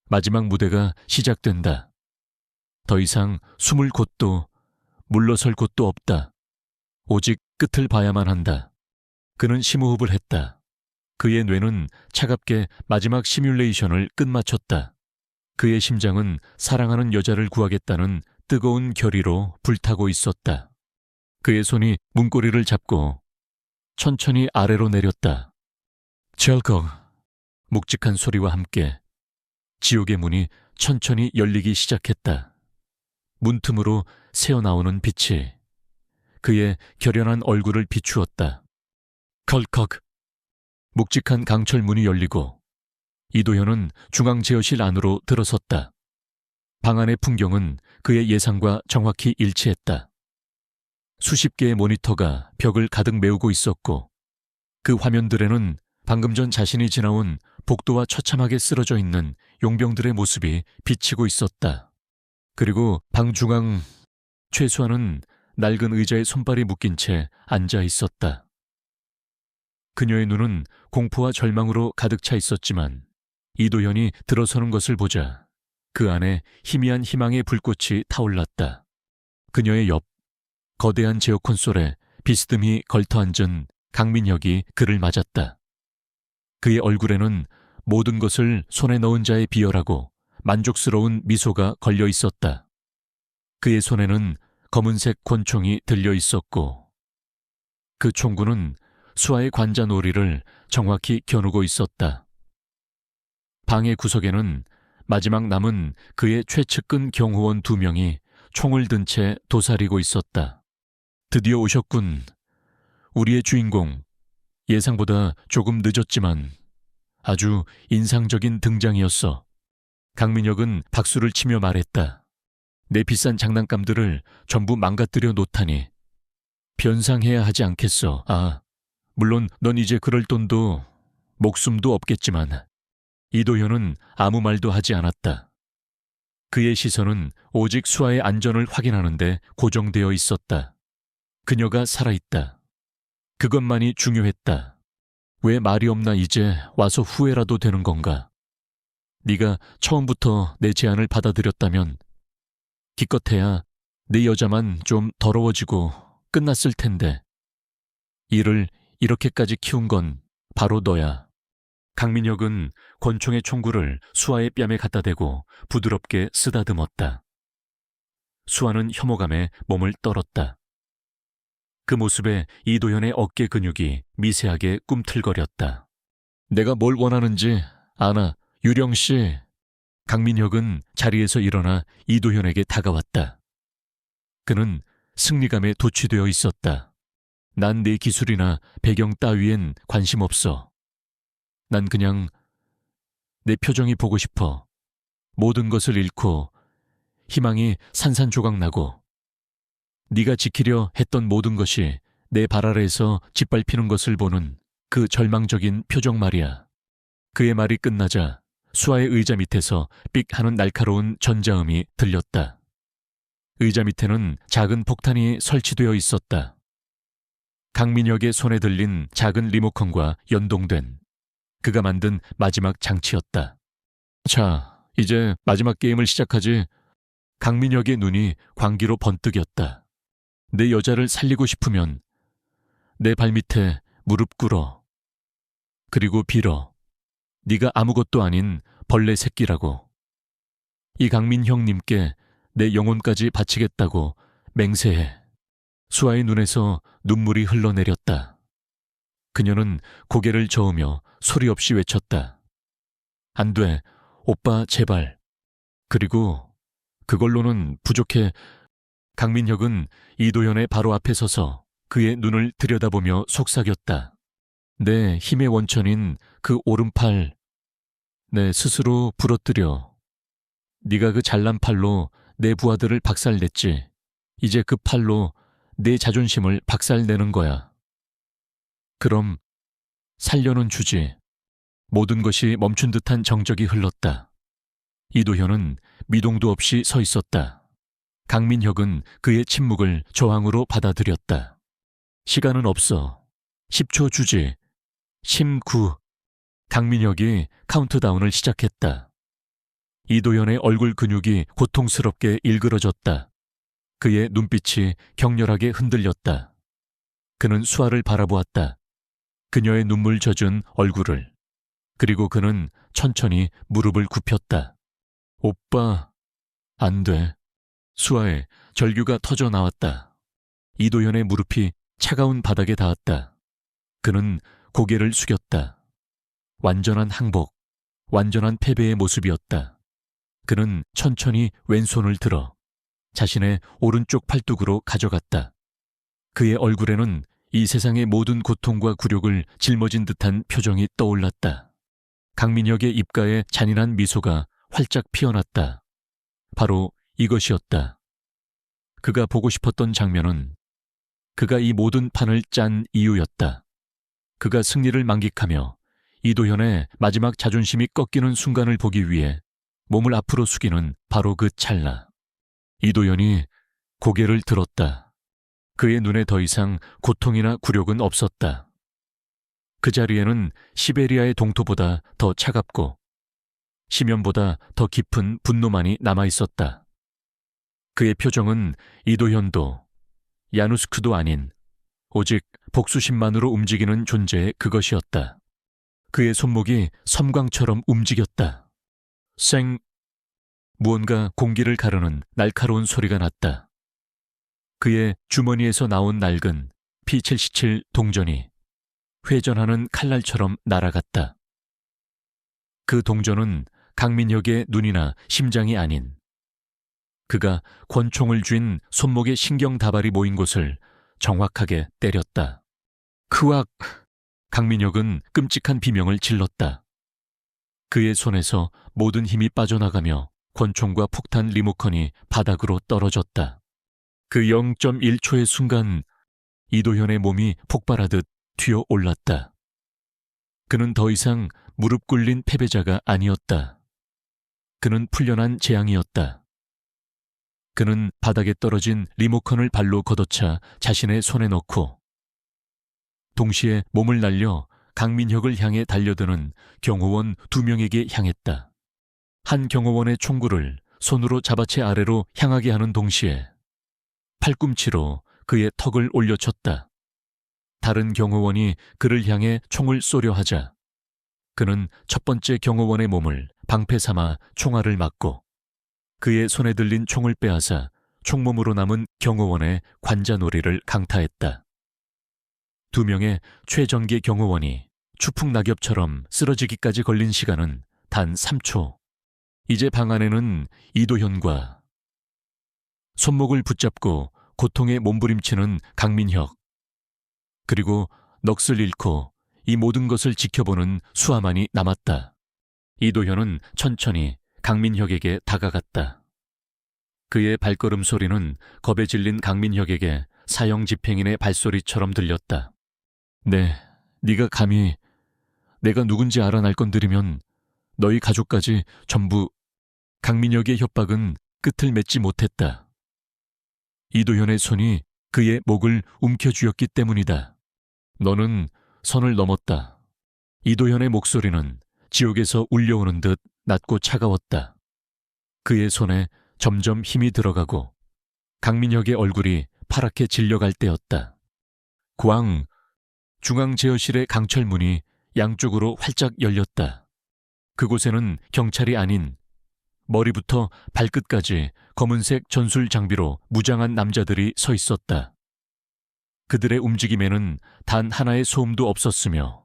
마지막 무대가 시작된다. 더 이상 숨을 곳도 물러설 곳도 없다. 오직 끝을 봐야만 한다. 그는 심호흡을 했다. 그의 뇌는 차갑게 마지막 시뮬레이션을 끝마쳤다. 그의 심장은 사랑하는 여자를 구하겠다는 뜨거운 결의로 불타고 있었다. 그의 손이 문고리를 잡고 천천히 아래로 내렸다. 철컥, 묵직한 소리와 함께 지옥의 문이 천천히 열리기 시작했다. 문틈으로 새어나오는 빛이 그의 결연한 얼굴을 비추었다. 컬컥, 묵직한 강철 문이 열리고 이도현은 중앙제어실 안으로 들어섰다. 방 안의 풍경은 그의 예상과 정확히 일치했다. 수십 개의 모니터가 벽을 가득 메우고 있었고 그 화면들에는 방금 전 자신이 지나온 복도와 처참하게 쓰러져 있는 용병들의 모습이 비치고 있었다. 그리고 방 중앙 최수아는 낡은 의자에 손발이 묶인 채 앉아 있었다. 그녀의 눈은 공포와 절망으로 가득 차 있었지만 이도현이 들어서는 것을 보자 그 안에 희미한 희망의 불꽃이 타올랐다. 그녀의 옆 거대한 제어 콘솔에 비스듬히 걸터앉은 강민혁이 그를 맞았다. 그의 얼굴에는 모든 것을 손에 넣은 자의 비열하고 만족스러운 미소가 걸려 있었다. 그의 손에는 검은색 권총이 들려 있었고 그 총구는 수아의 관자놀이를 정확히 겨누고 있었다. 방의 구석에는 마지막 남은 그의 최측근 경호원 2명이 총을 든 채 도사리고 있었다. 드디어 오셨군. 우리의 주인공. 예상보다 조금 늦었지만 아주 인상적인 등장이었어. 강민혁은 박수를 치며 말했다. 내 비싼 장난감들을 전부 망가뜨려 놓다니. 변상해야 하지 않겠어. 물론 넌 이제 그럴 돈도 목숨도 없겠지만. 이도현은 아무 말도 하지 않았다. 그의 시선은 오직 수아의 안전을 확인하는 데 고정되어 있었다. 그녀가 살아있다. 그것만이 중요했다. 왜 말이 없나 이제 와서 후회라도 되는 건가? 네가 처음부터 내 제안을 받아들였다면 기껏해야 네 여자만 좀 더러워지고 끝났을 텐데. 이를 이렇게까지 키운 건 바로 너야. 강민혁은 권총의 총구를 수아의 뺨에 갖다 대고 부드럽게 쓰다듬었다. 수아는 혐오감에 몸을 떨었다. 그 모습에 이도현의 어깨 근육이 미세하게 꿈틀거렸다. 내가 뭘 원하는지 아나, 유령씨. 강민혁은 자리에서 일어나 이도현에게 다가왔다. 그는 승리감에 도취되어 있었다. 난 네 기술이나 배경 따위엔 관심 없어. 난 그냥 내 표정이 보고 싶어. 모든 것을 잃고 희망이 산산조각 나고 네가 지키려 했던 모든 것이 내 발 아래에서 짓밟히는 것을 보는 그 절망적인 표정 말이야. 그의 말이 끝나자 수아의 의자 밑에서 삑 하는 날카로운 전자음이 들렸다. 의자 밑에는 작은 폭탄이 설치되어 있었다. 강민혁의 손에 들린 작은 리모컨과 연동된 그가 만든 마지막 장치였다. 자, 이제 마지막 게임을 시작하지. 강민혁의 눈이 광기로 번뜩였다. 내 여자를 살리고 싶으면 내 발밑에 무릎 꿇어. 그리고 빌어. 네가 아무것도 아닌 벌레 새끼라고. 이 강민혁님께 내 영혼까지 바치겠다고 맹세해. 수아의 눈에서 눈물이 흘러내렸다. 그녀는 고개를 저으며 소리 없이 외쳤다. 안 돼, 오빠 제발. 그리고 그걸로는 부족해. 강민혁은 이도현의 바로 앞에 서서 그의 눈을 들여다보며 속삭였다. 내 힘의 원천인 그 오른팔 내 스스로 부러뜨려. 네가 그 잘난 팔로 내 부하들을 박살냈지. 이제 그 팔로 내 자존심을 박살내는 거야. 그럼 살려는 주지. 모든 것이 멈춘 듯한 정적이 흘렀다. 이도현은 미동도 없이 서 있었다. 강민혁은 그의 침묵을 저항으로 받아들였다. 시간은 없어. 10초 주지. 9. 강민혁이 카운트다운을 시작했다. 이도현의 얼굴 근육이 고통스럽게 일그러졌다. 그의 눈빛이 격렬하게 흔들렸다. 그는 수아를 바라보았다. 그녀의 눈물 젖은 얼굴을. 그리고 그는 천천히 무릎을 굽혔다. 오빠, 안 돼. 수아의 절규가 터져 나왔다. 이도현의 무릎이 차가운 바닥에 닿았다. 그는 고개를 숙였다. 완전한 항복, 완전한 패배의 모습이었다. 그는 천천히 왼손을 들어 자신의 오른쪽 팔뚝으로 가져갔다. 그의 얼굴에는 이 세상의 모든 고통과 굴욕을 짊어진 듯한 표정이 떠올랐다. 강민혁의 입가에 잔인한 미소가 활짝 피어났다. 바로 이것이었다. 그가 보고 싶었던 장면은 그가 이 모든 판을 짠 이유였다. 그가 승리를 만끽하며 이도현의 마지막 자존심이 꺾이는 순간을 보기 위해 몸을 앞으로 숙이는 바로 그 찰나. 이도현이 고개를 들었다. 그의 눈에 더 이상 고통이나 굴욕은 없었다. 그 자리에는 시베리아의 동토보다 더 차갑고 심연보다 더 깊은 분노만이 남아있었다. 그의 표정은 이도현도 야누스크도 아닌 오직 복수심만으로 움직이는 존재의 그것이었다. 그의 손목이 섬광처럼 움직였다. 무언가 공기를 가르는 날카로운 소리가 났다. 그의 주머니에서 나온 낡은 P77 동전이 회전하는 칼날처럼 날아갔다. 그 동전은 강민혁의 눈이나 심장이 아닌 그가 권총을 쥔 손목의 신경다발이 모인 곳을 정확하게 때렸다. 크악! 강민혁은 끔찍한 비명을 질렀다. 그의 손에서 모든 힘이 빠져나가며 권총과 폭탄 리모컨이 바닥으로 떨어졌다. 그 0.1초의 순간 이도현의 몸이 폭발하듯 튀어올랐다. 그는 더 이상 무릎 꿇린 패배자가 아니었다. 그는 풀려난 재앙이었다. 그는 바닥에 떨어진 리모컨을 발로 걷어차 자신의 손에 넣고 동시에 몸을 날려 강민혁을 향해 달려드는 경호원 2명에게 향했다. 한 경호원의 총구를 손으로 잡아채 아래로 향하게 하는 동시에 팔꿈치로 그의 턱을 올려쳤다. 다른 경호원이 그를 향해 총을 쏘려 하자 그는 첫 번째 경호원의 몸을 방패 삼아 총알을 맞고 그의 손에 들린 총을 빼앗아 총몸으로 남은 경호원의 관자놀이를 강타했다. 2명의 최전계 경호원이 추풍낙엽처럼 쓰러지기까지 걸린 시간은 단 3초. 이제 방 안에는 이도현과 손목을 붙잡고 고통에 몸부림치는 강민혁, 그리고 넋을 잃고 이 모든 것을 지켜보는 수아만이 남았다. 이도현은 천천히 강민혁에게 다가갔다. 그의 발걸음 소리는 겁에 질린 강민혁에게 사형 집행인의 발소리처럼 들렸다. 네가 감히 내가 누군지 알아날 건드리면 너희 가족까지 전부. 강민혁의 협박은 끝을 맺지 못했다. 이도현의 손이 그의 목을 움켜쥐었기 때문이다. 너는 선을 넘었다. 이도현의 목소리는 지옥에서 울려오는 듯 낮고 차가웠다. 그의 손에 점점 힘이 들어가고 강민혁의 얼굴이 파랗게 질려갈 때였다. 중앙제어실의 강철문이 양쪽으로 활짝 열렸다. 그곳에는 경찰이 아닌 머리부터 발끝까지 검은색 전술 장비로 무장한 남자들이 서 있었다. 그들의 움직임에는 단 하나의 소음도 없었으며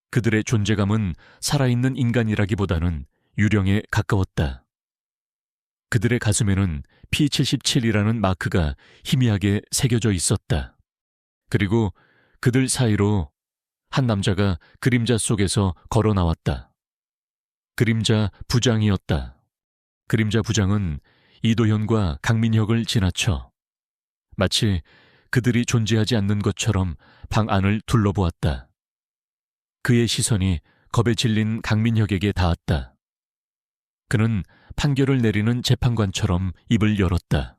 그들의 존재감은 살아있는 인간이라기보다는 유령에 가까웠다. 그들의 가슴에는 P77이라는 마크가 희미하게 새겨져 있었다. 그리고 그들 사이로 한 남자가 그림자 속에서 걸어 나왔다. 그림자 부장이었다. 그림자 부장은 이도현과 강민혁을 지나쳐 마치 그들이 존재하지 않는 것처럼 방 안을 둘러보았다. 그의 시선이 겁에 질린 강민혁에게 닿았다. 그는 판결을 내리는 재판관처럼 입을 열었다.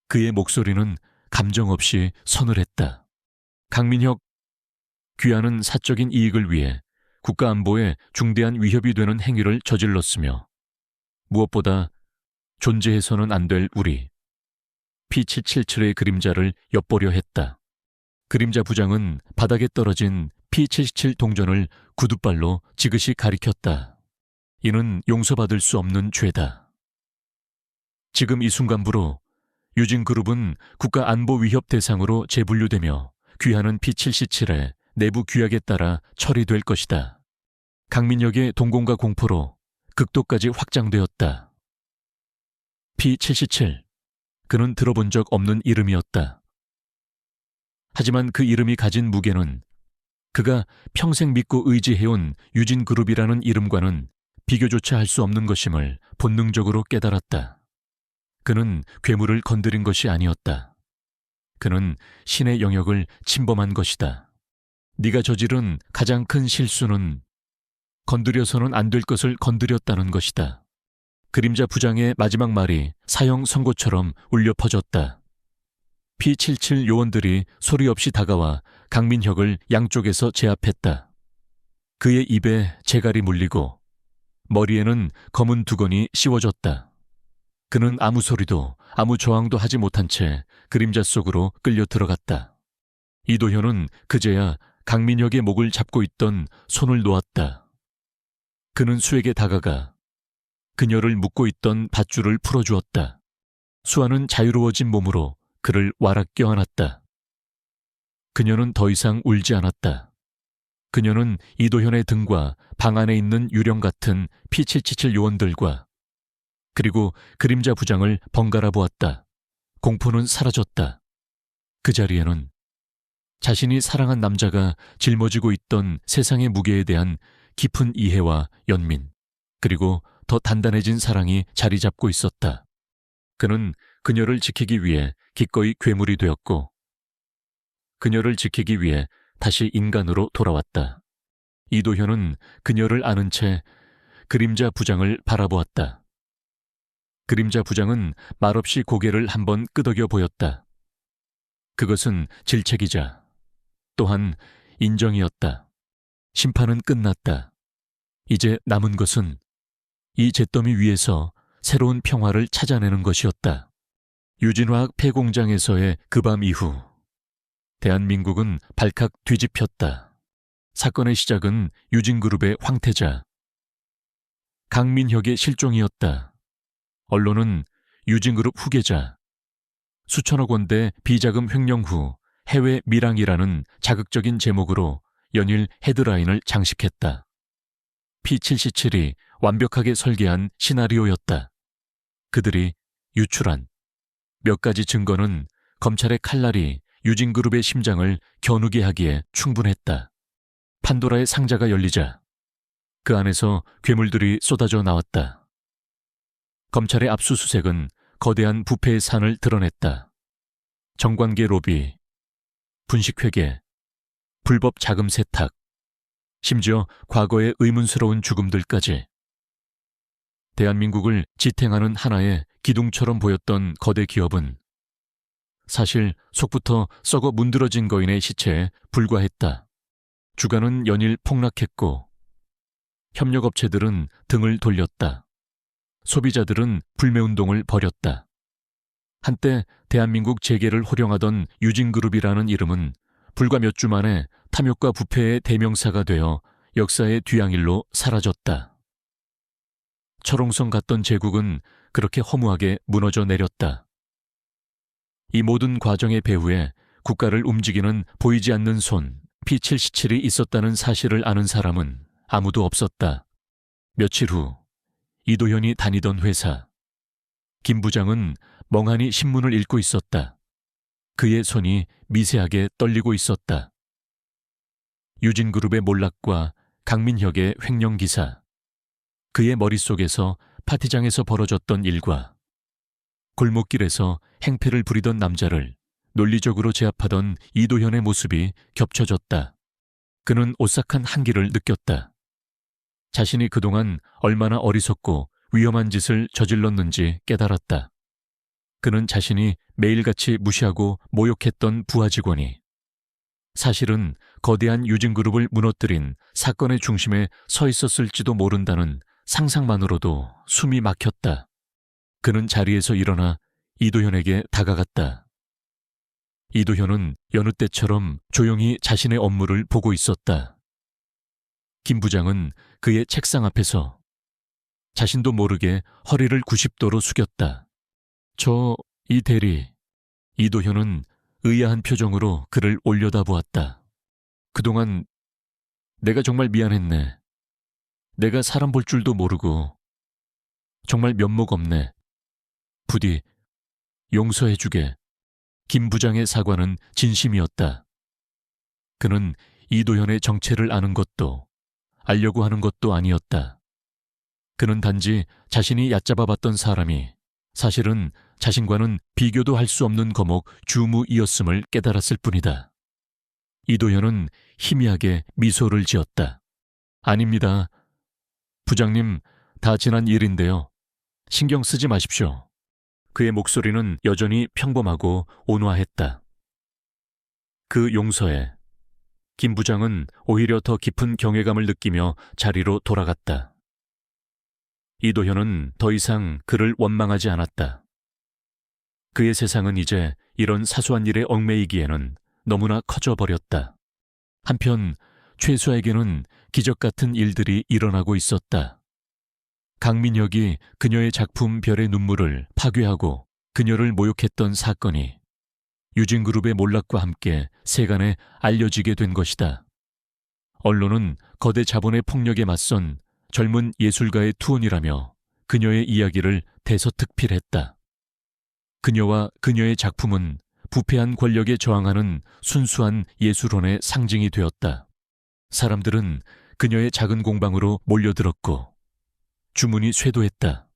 그의 목소리는 감정 없이 서늘했다. 강민혁, 귀하는 사적인 이익을 위해 국가 안보에 중대한 위협이 되는 행위를 저질렀으며 무엇보다 존재해서는 안 될 우리 P777의 그림자를 엿보려 했다. 그림자 부장은 바닥에 떨어진 P77 동전을 구두발로 지그시 가리켰다. 이는 용서받을 수 없는 죄다. 지금 이 순간부로 유진그룹은 국가 안보 위협 대상으로 재분류되며 귀하는 P77의 내부 규약에 따라 처리될 것이다. 강민혁의 동공과 공포로 극도까지 확장되었다. P77. 그는 들어본 적 없는 이름이었다. 하지만 그 이름이 가진 무게는 그가 평생 믿고 의지해온 유진그룹이라는 이름과는 비교조차 할 수 없는 것임을 본능적으로 깨달았다. 그는 괴물을 건드린 것이 아니었다. 그는 신의 영역을 침범한 것이다. 네가 저지른 가장 큰 실수는 건드려서는 안 될 것을 건드렸다는 것이다. 그림자 부장의 마지막 말이 사형 선고처럼 울려 퍼졌다. P77 요원들이 소리 없이 다가와 강민혁을 양쪽에서 제압했다. 그의 입에 재갈이 물리고 머리에는 검은 두건이 씌워졌다. 그는 아무 소리도 아무 저항도 하지 못한 채 그림자 속으로 끌려 들어갔다. 이도현은 그제야 강민혁의 목을 잡고 있던 손을 놓았다. 그는 수에게 다가가 그녀를 묶고 있던 밧줄을 풀어주었다. 수아는 자유로워진 몸으로 그를 와락 껴안았다. 그녀는 더 이상 울지 않았다. 그녀는 이도현의 등과 방 안에 있는 유령 같은 P777 요원들과 그리고 그림자 부장을 번갈아 보았다. 공포는 사라졌다. 그 자리에는 자신이 사랑한 남자가 짊어지고 있던 세상의 무게에 대한 깊은 이해와 연민, 그리고 더 단단해진 사랑이 자리 잡고 있었다. 그는 그녀를 지키기 위해 기꺼이 괴물이 되었고, 그녀를 지키기 위해 다시 인간으로 돌아왔다. 이도현은 그녀를 아는 채 그림자 부장을 바라보았다. 그림자 부장은 말없이 고개를 한번 끄덕여 보였다. 그것은 질책이자 또한 인정이었다. 심판은 끝났다. 이제 남은 것은 이 잿더미 위에서 새로운 평화를 찾아내는 것이었다. 유진화학 폐공장에서의 그 밤 이후 대한민국은 발칵 뒤집혔다. 사건의 시작은 유진그룹의 황태자 강민혁의 실종이었다. 언론은 유진그룹 후계자, 수천억 원대 비자금 횡령 후 해외 밀항이라는 자극적인 제목으로 연일 헤드라인을 장식했다. P777이 완벽하게 설계한 시나리오였다. 그들이 유출한 몇 가지 증거는 검찰의 칼날이 유진그룹의 심장을 겨누게 하기에 충분했다. 판도라의 상자가 열리자 그 안에서 괴물들이 쏟아져 나왔다. 검찰의 압수수색은 거대한 부패의 산을 드러냈다. 정관계 로비, 분식회계, 불법 자금 세탁, 심지어 과거의 의문스러운 죽음들까지. 대한민국을 지탱하는 하나의 기둥처럼 보였던 거대 기업은 사실 속부터 썩어 문드러진 거인의 시체에 불과했다. 주가는 연일 폭락했고 협력업체들은 등을 돌렸다. 소비자들은 불매운동을 벌였다. 한때 대한민국 재계를 호령하던 유진그룹이라는 이름은 불과 몇 주 만에 탐욕과 부패의 대명사가 되어 역사의 뒤양일로 사라졌다. 철옹성 같던 제국은 그렇게 허무하게 무너져 내렸다. 이 모든 과정의 배후에 국가를 움직이는 보이지 않는 손 P777이 있었다는 사실을 아는 사람은 아무도 없었다. 며칠 후 이도현이 다니던 회사, 김 부장은 멍하니 신문을 읽고 있었다. 그의 손이 미세하게 떨리고 있었다. 유진그룹의 몰락과 강민혁의 횡령 기사, 그의 머릿속에서 파티장에서 벌어졌던 일과 골목길에서 행패를 부리던 남자를 논리적으로 제압하던 이도현의 모습이 겹쳐졌다. 그는 오싹한 한기를 느꼈다. 자신이 그동안 얼마나 어리석고 위험한 짓을 저질렀는지 깨달았다. 그는 자신이 매일같이 무시하고 모욕했던 부하 직원이 사실은 거대한 유진그룹을 무너뜨린 사건의 중심에 서 있었을지도 모른다는 상상만으로도 숨이 막혔다. 그는 자리에서 일어나 이도현에게 다가갔다. 이도현은 여느 때처럼 조용히 자신의 업무를 보고 있었다. 김 부장은 그의 책상 앞에서 자신도 모르게 허리를 90도로 숙였다. 이 대리. 이도현은 의아한 표정으로 그를 올려다보았다. 그동안 내가 정말 미안했네. 내가 사람 볼 줄도 모르고 정말 면목 없네. 부디 용서해주게. 김 부장의 사과는 진심이었다. 그는 이도현의 정체를 아는 것도 알려고 하는 것도 아니었다. 그는 단지 자신이 얕잡아봤던 사람이 사실은 자신과는 비교도 할 수 없는 거목 주무이었음을 깨달았을 뿐이다. 이도현은 희미하게 미소를 지었다. 아닙니다. 부장님, 다 지난 일인데요. 신경 쓰지 마십시오. 그의 목소리는 여전히 평범하고 온화했다. 그 용서에 김 부장은 오히려 더 깊은 경외감을 느끼며 자리로 돌아갔다. 이도현은 더 이상 그를 원망하지 않았다. 그의 세상은 이제 이런 사소한 일에 얽매이기에는 너무나 커져 버렸다. 한편 최수아에게는 기적 같은 일들이 일어나고 있었다. 강민혁이 그녀의 작품 별의 눈물을 파괴하고 그녀를 모욕했던 사건이 유진그룹의 몰락과 함께 세간에 알려지게 된 것이다. 언론은 거대 자본의 폭력에 맞선 젊은 예술가의 투혼이라며 그녀의 이야기를 대서특필했다. 그녀와 그녀의 작품은 부패한 권력에 저항하는 순수한 예술혼의 상징이 되었다. 사람들은 그녀의 작은 공방으로 몰려들었고 주문이 쇄도했다.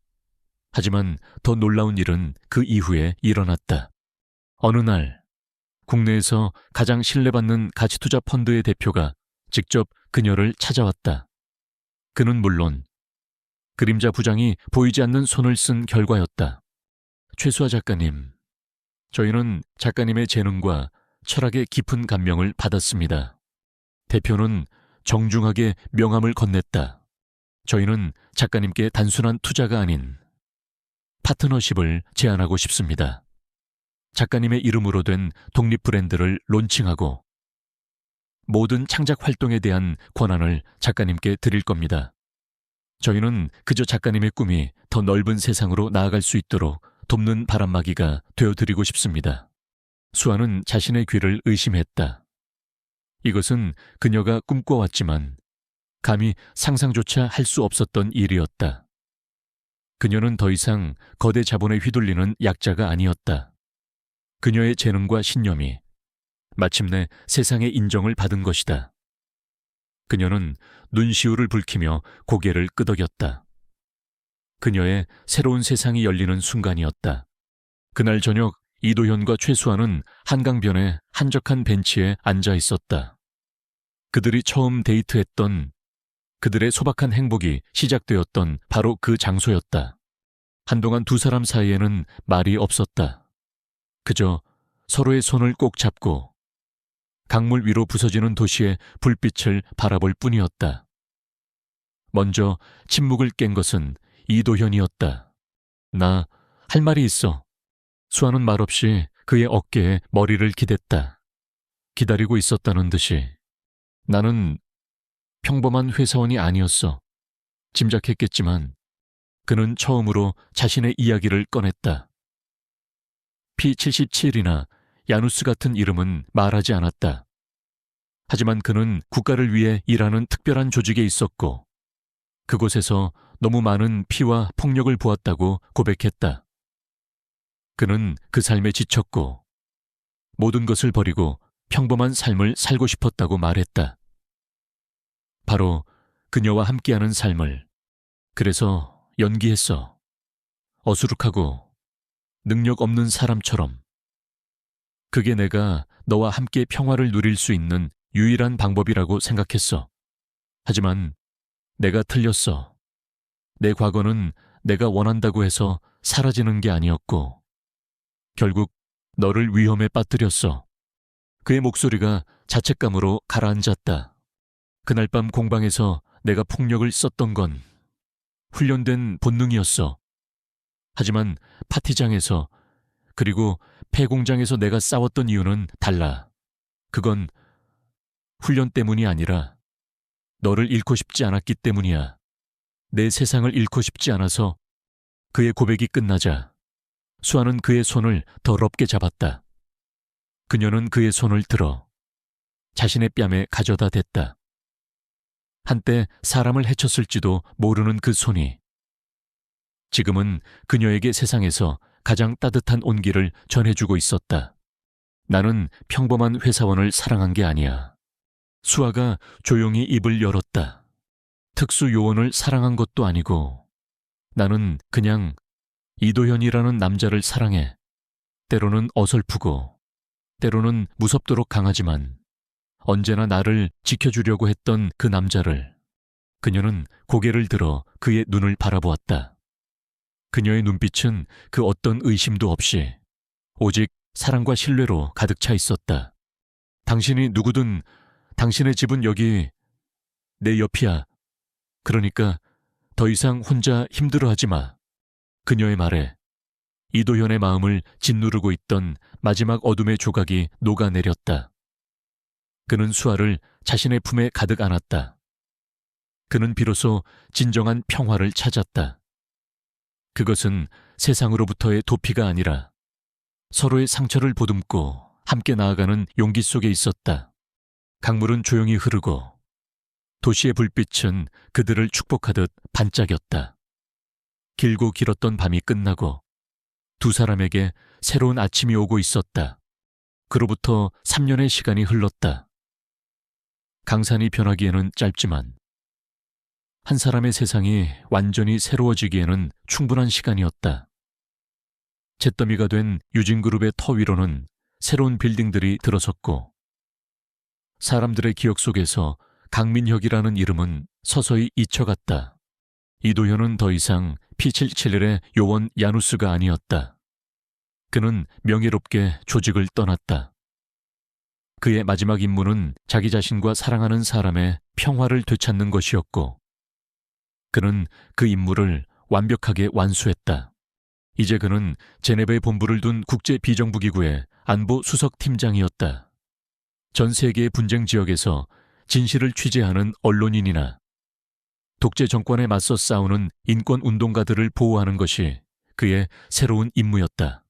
하지만 더 놀라운 일은 그 이후에 일어났다. 어느 날 국내에서 가장 신뢰받는 가치투자 펀드의 대표가 직접 그녀를 찾아왔다. 그는 물론 그림자 부장이 보이지 않는 손을 쓴 결과였다. 최수아 작가님, 저희는 작가님의 재능과 철학의 깊은 감명을 받았습니다. 대표는 정중하게 명함을 건넸다. 저희는 작가님께 단순한 투자가 아닌 파트너십을 제안하고 싶습니다. 작가님의 이름으로 된 독립 브랜드를 론칭하고 모든 창작 활동에 대한 권한을 작가님께 드릴 겁니다. 저희는 그저 작가님의 꿈이 더 넓은 세상으로 나아갈 수 있도록 돕는 바람막이가 되어드리고 싶습니다. 수아는 자신의 귀를 의심했다. 이것은 그녀가 꿈꿔왔지만 감히 상상조차 할 수 없었던 일이었다. 그녀는 더 이상 거대 자본에 휘둘리는 약자가 아니었다. 그녀의 재능과 신념이 마침내 세상의 인정을 받은 것이다. 그녀는 눈시울을 붉히며 고개를 끄덕였다. 그녀의 새로운 세상이 열리는 순간이었다. 그날 저녁 이도현과 최수아는 한강변의 한적한 벤치에 앉아 있었다. 그들이 처음 데이트했던, 그들의 소박한 행복이 시작되었던 바로 그 장소였다. 한동안 두 사람 사이에는 말이 없었다. 그저 서로의 손을 꼭 잡고 강물 위로 부서지는 도시의 불빛을 바라볼 뿐이었다. 먼저 침묵을 깬 것은 이도현이었다. 나 할 말이 있어. 수아는 말없이 그의 어깨에 머리를 기댔다. 기다리고 있었다는 듯이. 나는 평범한 회사원이 아니었어. 짐작했겠지만 그는 처음으로 자신의 이야기를 꺼냈다. P77이나 야누스 같은 이름은 말하지 않았다. 하지만 그는 국가를 위해 일하는 특별한 조직에 있었고 그곳에서 너무 많은 피와 폭력을 보았다고 고백했다. 그는 그 삶에 지쳤고 모든 것을 버리고 평범한 삶을 살고 싶었다고 말했다. 바로 그녀와 함께하는 삶을. 그래서 연기했어. 어수룩하고 능력 없는 사람처럼. 그게 내가 너와 함께 평화를 누릴 수 있는 유일한 방법이라고 생각했어. 하지만 내가 틀렸어. 내 과거는 내가 원한다고 해서 사라지는 게 아니었고 결국 너를 위험에 빠뜨렸어. 그의 목소리가 자책감으로 가라앉았다. 그날 밤 공방에서 내가 폭력을 썼던 건 훈련된 본능이었어. 하지만 파티장에서 그리고 폐공장에서 내가 싸웠던 이유는 달라. 그건 훈련 때문이 아니라 너를 잃고 싶지 않았기 때문이야. 내 세상을 잃고 싶지 않아서. 그의 고백이 끝나자 수아는 그의 손을 더럽게 잡았다. 그녀는 그의 손을 들어 자신의 뺨에 가져다 댔다. 한때 사람을 해쳤을지도 모르는 그 손이 지금은 그녀에게 세상에서 가장 따뜻한 온기를 전해주고 있었다. 나는 평범한 회사원을 사랑한 게 아니야. 수아가 조용히 입을 열었다. 특수요원을 사랑한 것도 아니고 나는 그냥 이도현이라는 남자를 사랑해. 때로는 어설프고 때로는 무섭도록 강하지만 언제나 나를 지켜주려고 했던 그 남자를. 그녀는 고개를 들어 그의 눈을 바라보았다. 그녀의 눈빛은 그 어떤 의심도 없이 오직 사랑과 신뢰로 가득 차 있었다. 당신이 누구든 당신의 집은 여기 내 옆이야. 그러니까 더 이상 혼자 힘들어하지 마. 그녀의 말에 이도현의 마음을 짓누르고 있던 마지막 어둠의 조각이 녹아내렸다. 그는 수아를 자신의 품에 가득 안았다. 그는 비로소 진정한 평화를 찾았다. 그것은 세상으로부터의 도피가 아니라 서로의 상처를 보듬고 함께 나아가는 용기 속에 있었다. 강물은 조용히 흐르고 도시의 불빛은 그들을 축복하듯 반짝였다. 길고 길었던 밤이 끝나고 두 사람에게 새로운 아침이 오고 있었다. 그로부터 3년의 시간이 흘렀다. 강산이 변하기에는 짧지만 한 사람의 세상이 완전히 새로워지기에는 충분한 시간이었다. 잿더미가 된 유진그룹의 터 위로는 새로운 빌딩들이 들어섰고 사람들의 기억 속에서 강민혁이라는 이름은 서서히 잊혀갔다. 이도현은 더 이상 P771의 요원 야누스가 아니었다. 그는 명예롭게 조직을 떠났다. 그의 마지막 임무는 자기 자신과 사랑하는 사람의 평화를 되찾는 것이었고 그는 그 임무를 완벽하게 완수했다. 이제 그는 제네바에 본부를 둔 국제 비정부기구의 안보 수석 팀장이었다. 전 세계의 분쟁 지역에서 진실을 취재하는 언론인이나 독재 정권에 맞서 싸우는 인권 운동가들을 보호하는 것이 그의 새로운 임무였다.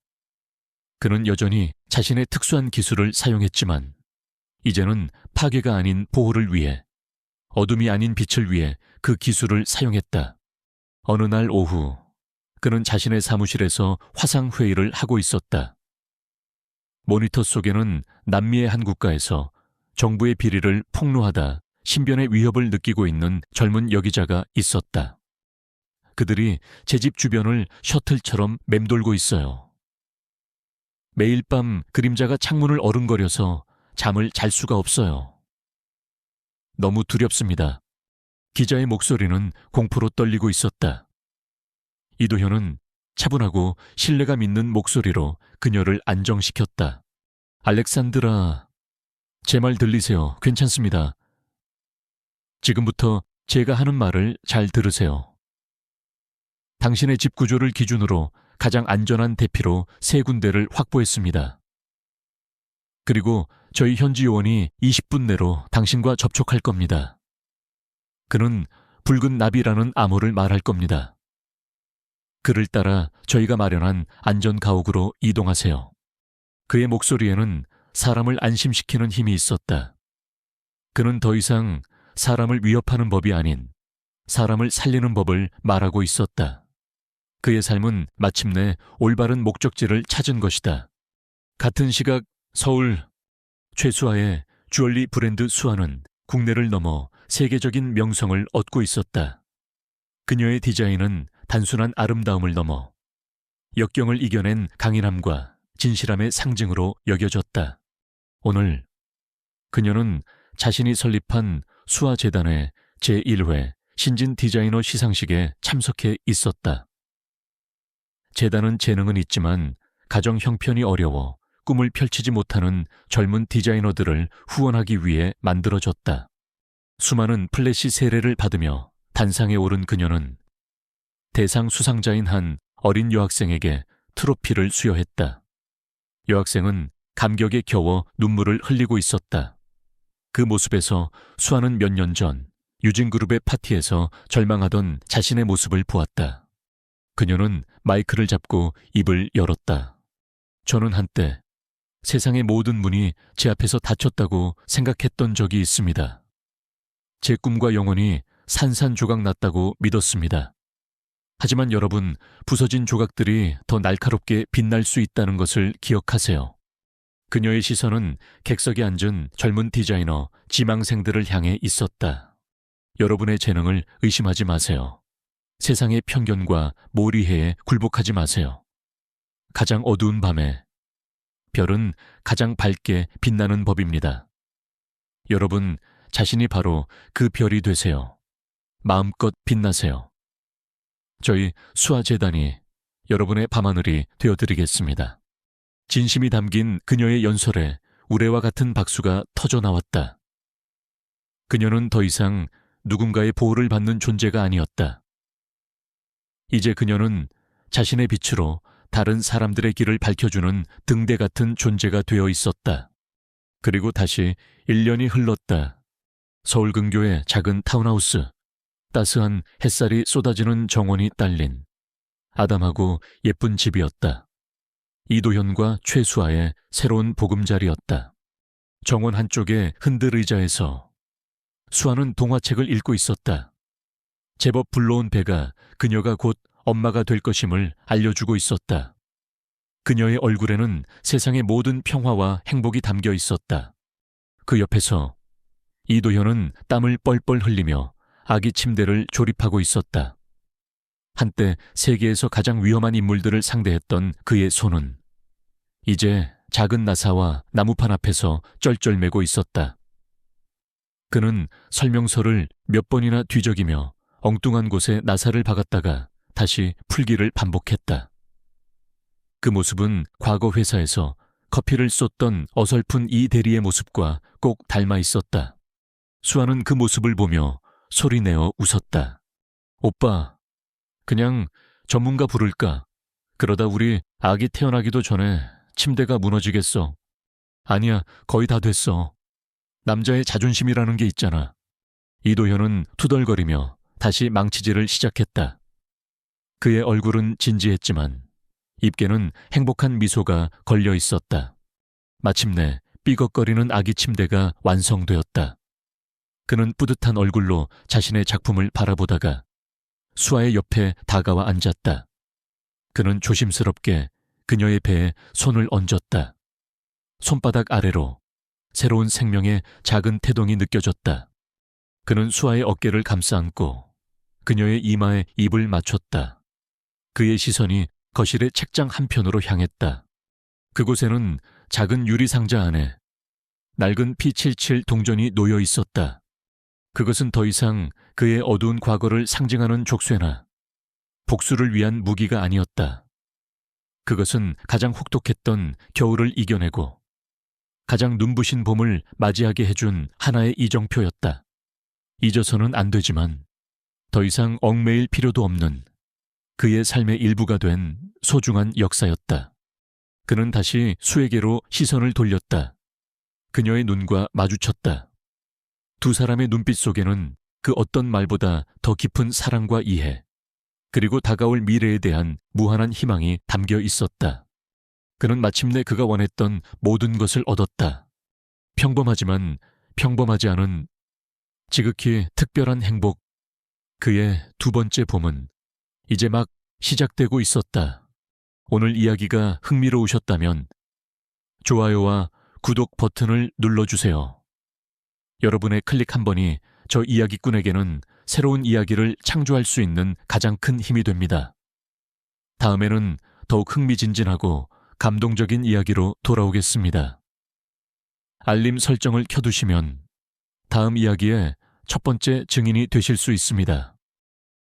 그는 여전히 자신의 특수한 기술을 사용했지만 이제는 파괴가 아닌 보호를 위해 어둠이 아닌 빛을 위해 그 기술을 사용했다. 어느 날 오후 그는 자신의 사무실에서 화상회의를 하고 있었다. 모니터 속에는 남미의 한 국가에서 정부의 비리를 폭로하다 신변의 위협을 느끼고 있는 젊은 여기자가 있었다. 그들이 제 집 주변을 셔틀처럼 맴돌고 있어요. 매일 밤 그림자가 창문을 어른거려서 잠을 잘 수가 없어요. 너무 두렵습니다. 기자의 목소리는 공포로 떨리고 있었다. 이도현은 차분하고 신뢰감 있는 목소리로 그녀를 안정시켰다. 알렉산드라, 제 말 들리세요? 괜찮습니다. 지금부터 제가 하는 말을 잘 들으세요. 당신의 집 구조를 기준으로 가장 안전한 대피로 3군데를 확보했습니다. 그리고 저희 현지 요원이 20분 내로 당신과 접촉할 겁니다. 그는 붉은 나비라는 암호를 말할 겁니다. 그를 따라 저희가 마련한 안전가옥으로 이동하세요. 그의 목소리에는 사람을 안심시키는 힘이 있었다. 그는 더 이상 사람을 위협하는 법이 아닌 사람을 살리는 법을 말하고 있었다. 그의 삶은 마침내 올바른 목적지를 찾은 것이다. 같은 시각 서울 최수아의 주얼리 브랜드 수아는 국내를 넘어 세계적인 명성을 얻고 있었다. 그녀의 디자인은 단순한 아름다움을 넘어 역경을 이겨낸 강인함과 진실함의 상징으로 여겨졌다. 오늘 그녀는 자신이 설립한 수아재단의 제1회 신진 디자이너 시상식에 참석해 있었다. 재단은 재능은 있지만 가정 형편이 어려워 꿈을 펼치지 못하는 젊은 디자이너들을 후원하기 위해 만들어졌다. 수많은 플래시 세례를 받으며 단상에 오른 그녀는 대상 수상자인 한 어린 여학생에게 트로피를 수여했다. 여학생은 감격에 겨워 눈물을 흘리고 있었다. 그 모습에서 수아는 몇 년 전 유진그룹의 파티에서 절망하던 자신의 모습을 보았다. 그녀는 마이크를 잡고 입을 열었다. 저는 한때 세상의 모든 문이 제 앞에서 닫혔다고 생각했던 적이 있습니다. 제 꿈과 영혼이 산산조각 났다고 믿었습니다. 하지만 여러분, 부서진 조각들이 더 날카롭게 빛날 수 있다는 것을 기억하세요. 그녀의 시선은 객석에 앉은 젊은 디자이너, 지망생들을 향해 있었다. 여러분의 재능을 의심하지 마세요. 세상의 편견과 몰이해에 굴복하지 마세요. 가장 어두운 밤에 별은 가장 밝게 빛나는 법입니다. 여러분 자신이 바로 그 별이 되세요. 마음껏 빛나세요. 저희 수아재단이 여러분의 밤하늘이 되어드리겠습니다. 진심이 담긴 그녀의 연설에 우레와 같은 박수가 터져 나왔다. 그녀는 더 이상 누군가의 보호를 받는 존재가 아니었다. 이제 그녀는 자신의 빛으로 다른 사람들의 길을 밝혀주는 등대 같은 존재가 되어 있었다. 그리고 다시 1년이 흘렀다. 서울근교의 작은 타운하우스, 따스한 햇살이 쏟아지는 정원이 딸린 아담하고 예쁜 집이었다. 이도현과 최수아의 새로운 보금자리였다. 정원 한쪽의 흔들 의자에서 수아는 동화책을 읽고 있었다. 제법 불러온 배가 그녀가 곧 엄마가 될 것임을 알려주고 있었다. 그녀의 얼굴에는 세상의 모든 평화와 행복이 담겨 있었다. 그 옆에서 이도현은 땀을 뻘뻘 흘리며 아기 침대를 조립하고 있었다. 한때 세계에서 가장 위험한 인물들을 상대했던 그의 손은 이제 작은 나사와 나무판 앞에서 쩔쩔매고 있었다. 그는 설명서를 몇 번이나 뒤적이며 엉뚱한 곳에 나사를 박았다가 다시 풀기를 반복했다. 그 모습은 과거 회사에서 커피를 쏟던 어설픈 이 대리의 모습과 꼭 닮아 있었다. 수아는 그 모습을 보며 소리내어 웃었다. 오빠, 그냥 전문가 부를까? 그러다 우리 아기 태어나기도 전에 침대가 무너지겠어. 아니야, 거의 다 됐어. 남자의 자존심이라는 게 있잖아. 이도현은 투덜거리며 다시 망치질을 시작했다. 그의 얼굴은 진지했지만 입계는 행복한 미소가 걸려 있었다. 마침내 삐걱거리는 아기 침대가 완성되었다. 그는 뿌듯한 얼굴로 자신의 작품을 바라보다가 수아의 옆에 다가와 앉았다. 그는 조심스럽게 그녀의 배에 손을 얹었다. 손바닥 아래로 새로운 생명의 작은 태동이 느껴졌다. 그는 수아의 어깨를 감싸 안고 그녀의 이마에 입을 맞췄다. 그의 시선이 거실의 책장 한편으로 향했다. 그곳에는 작은 유리상자 안에 낡은 P77 동전이 놓여 있었다. 그것은 더 이상 그의 어두운 과거를 상징하는 족쇄나 복수를 위한 무기가 아니었다. 그것은 가장 혹독했던 겨울을 이겨내고 가장 눈부신 봄을 맞이하게 해준 하나의 이정표였다. 잊어서는 안 되지만 더 이상 얽매일 필요도 없는 그의 삶의 일부가 된 소중한 역사였다. 그는 다시 수에게로 시선을 돌렸다. 그녀의 눈과 마주쳤다. 두 사람의 눈빛 속에는 그 어떤 말보다 더 깊은 사랑과 이해, 그리고 다가올 미래에 대한 무한한 희망이 담겨 있었다. 그는 마침내 그가 원했던 모든 것을 얻었다. 평범하지만 평범하지 않은 지극히 특별한 행복. 그의 두 번째 봄은 이제 막 시작되고 있었다. 오늘 이야기가 흥미로우셨다면 좋아요와 구독 버튼을 눌러주세요. 여러분의 클릭 한 번이 저 이야기꾼에게는 새로운 이야기를 창조할 수 있는 가장 큰 힘이 됩니다. 다음에는 더욱 흥미진진하고 감동적인 이야기로 돌아오겠습니다. 알림 설정을 켜두시면 다음 이야기의 첫 번째 증인이 되실 수 있습니다.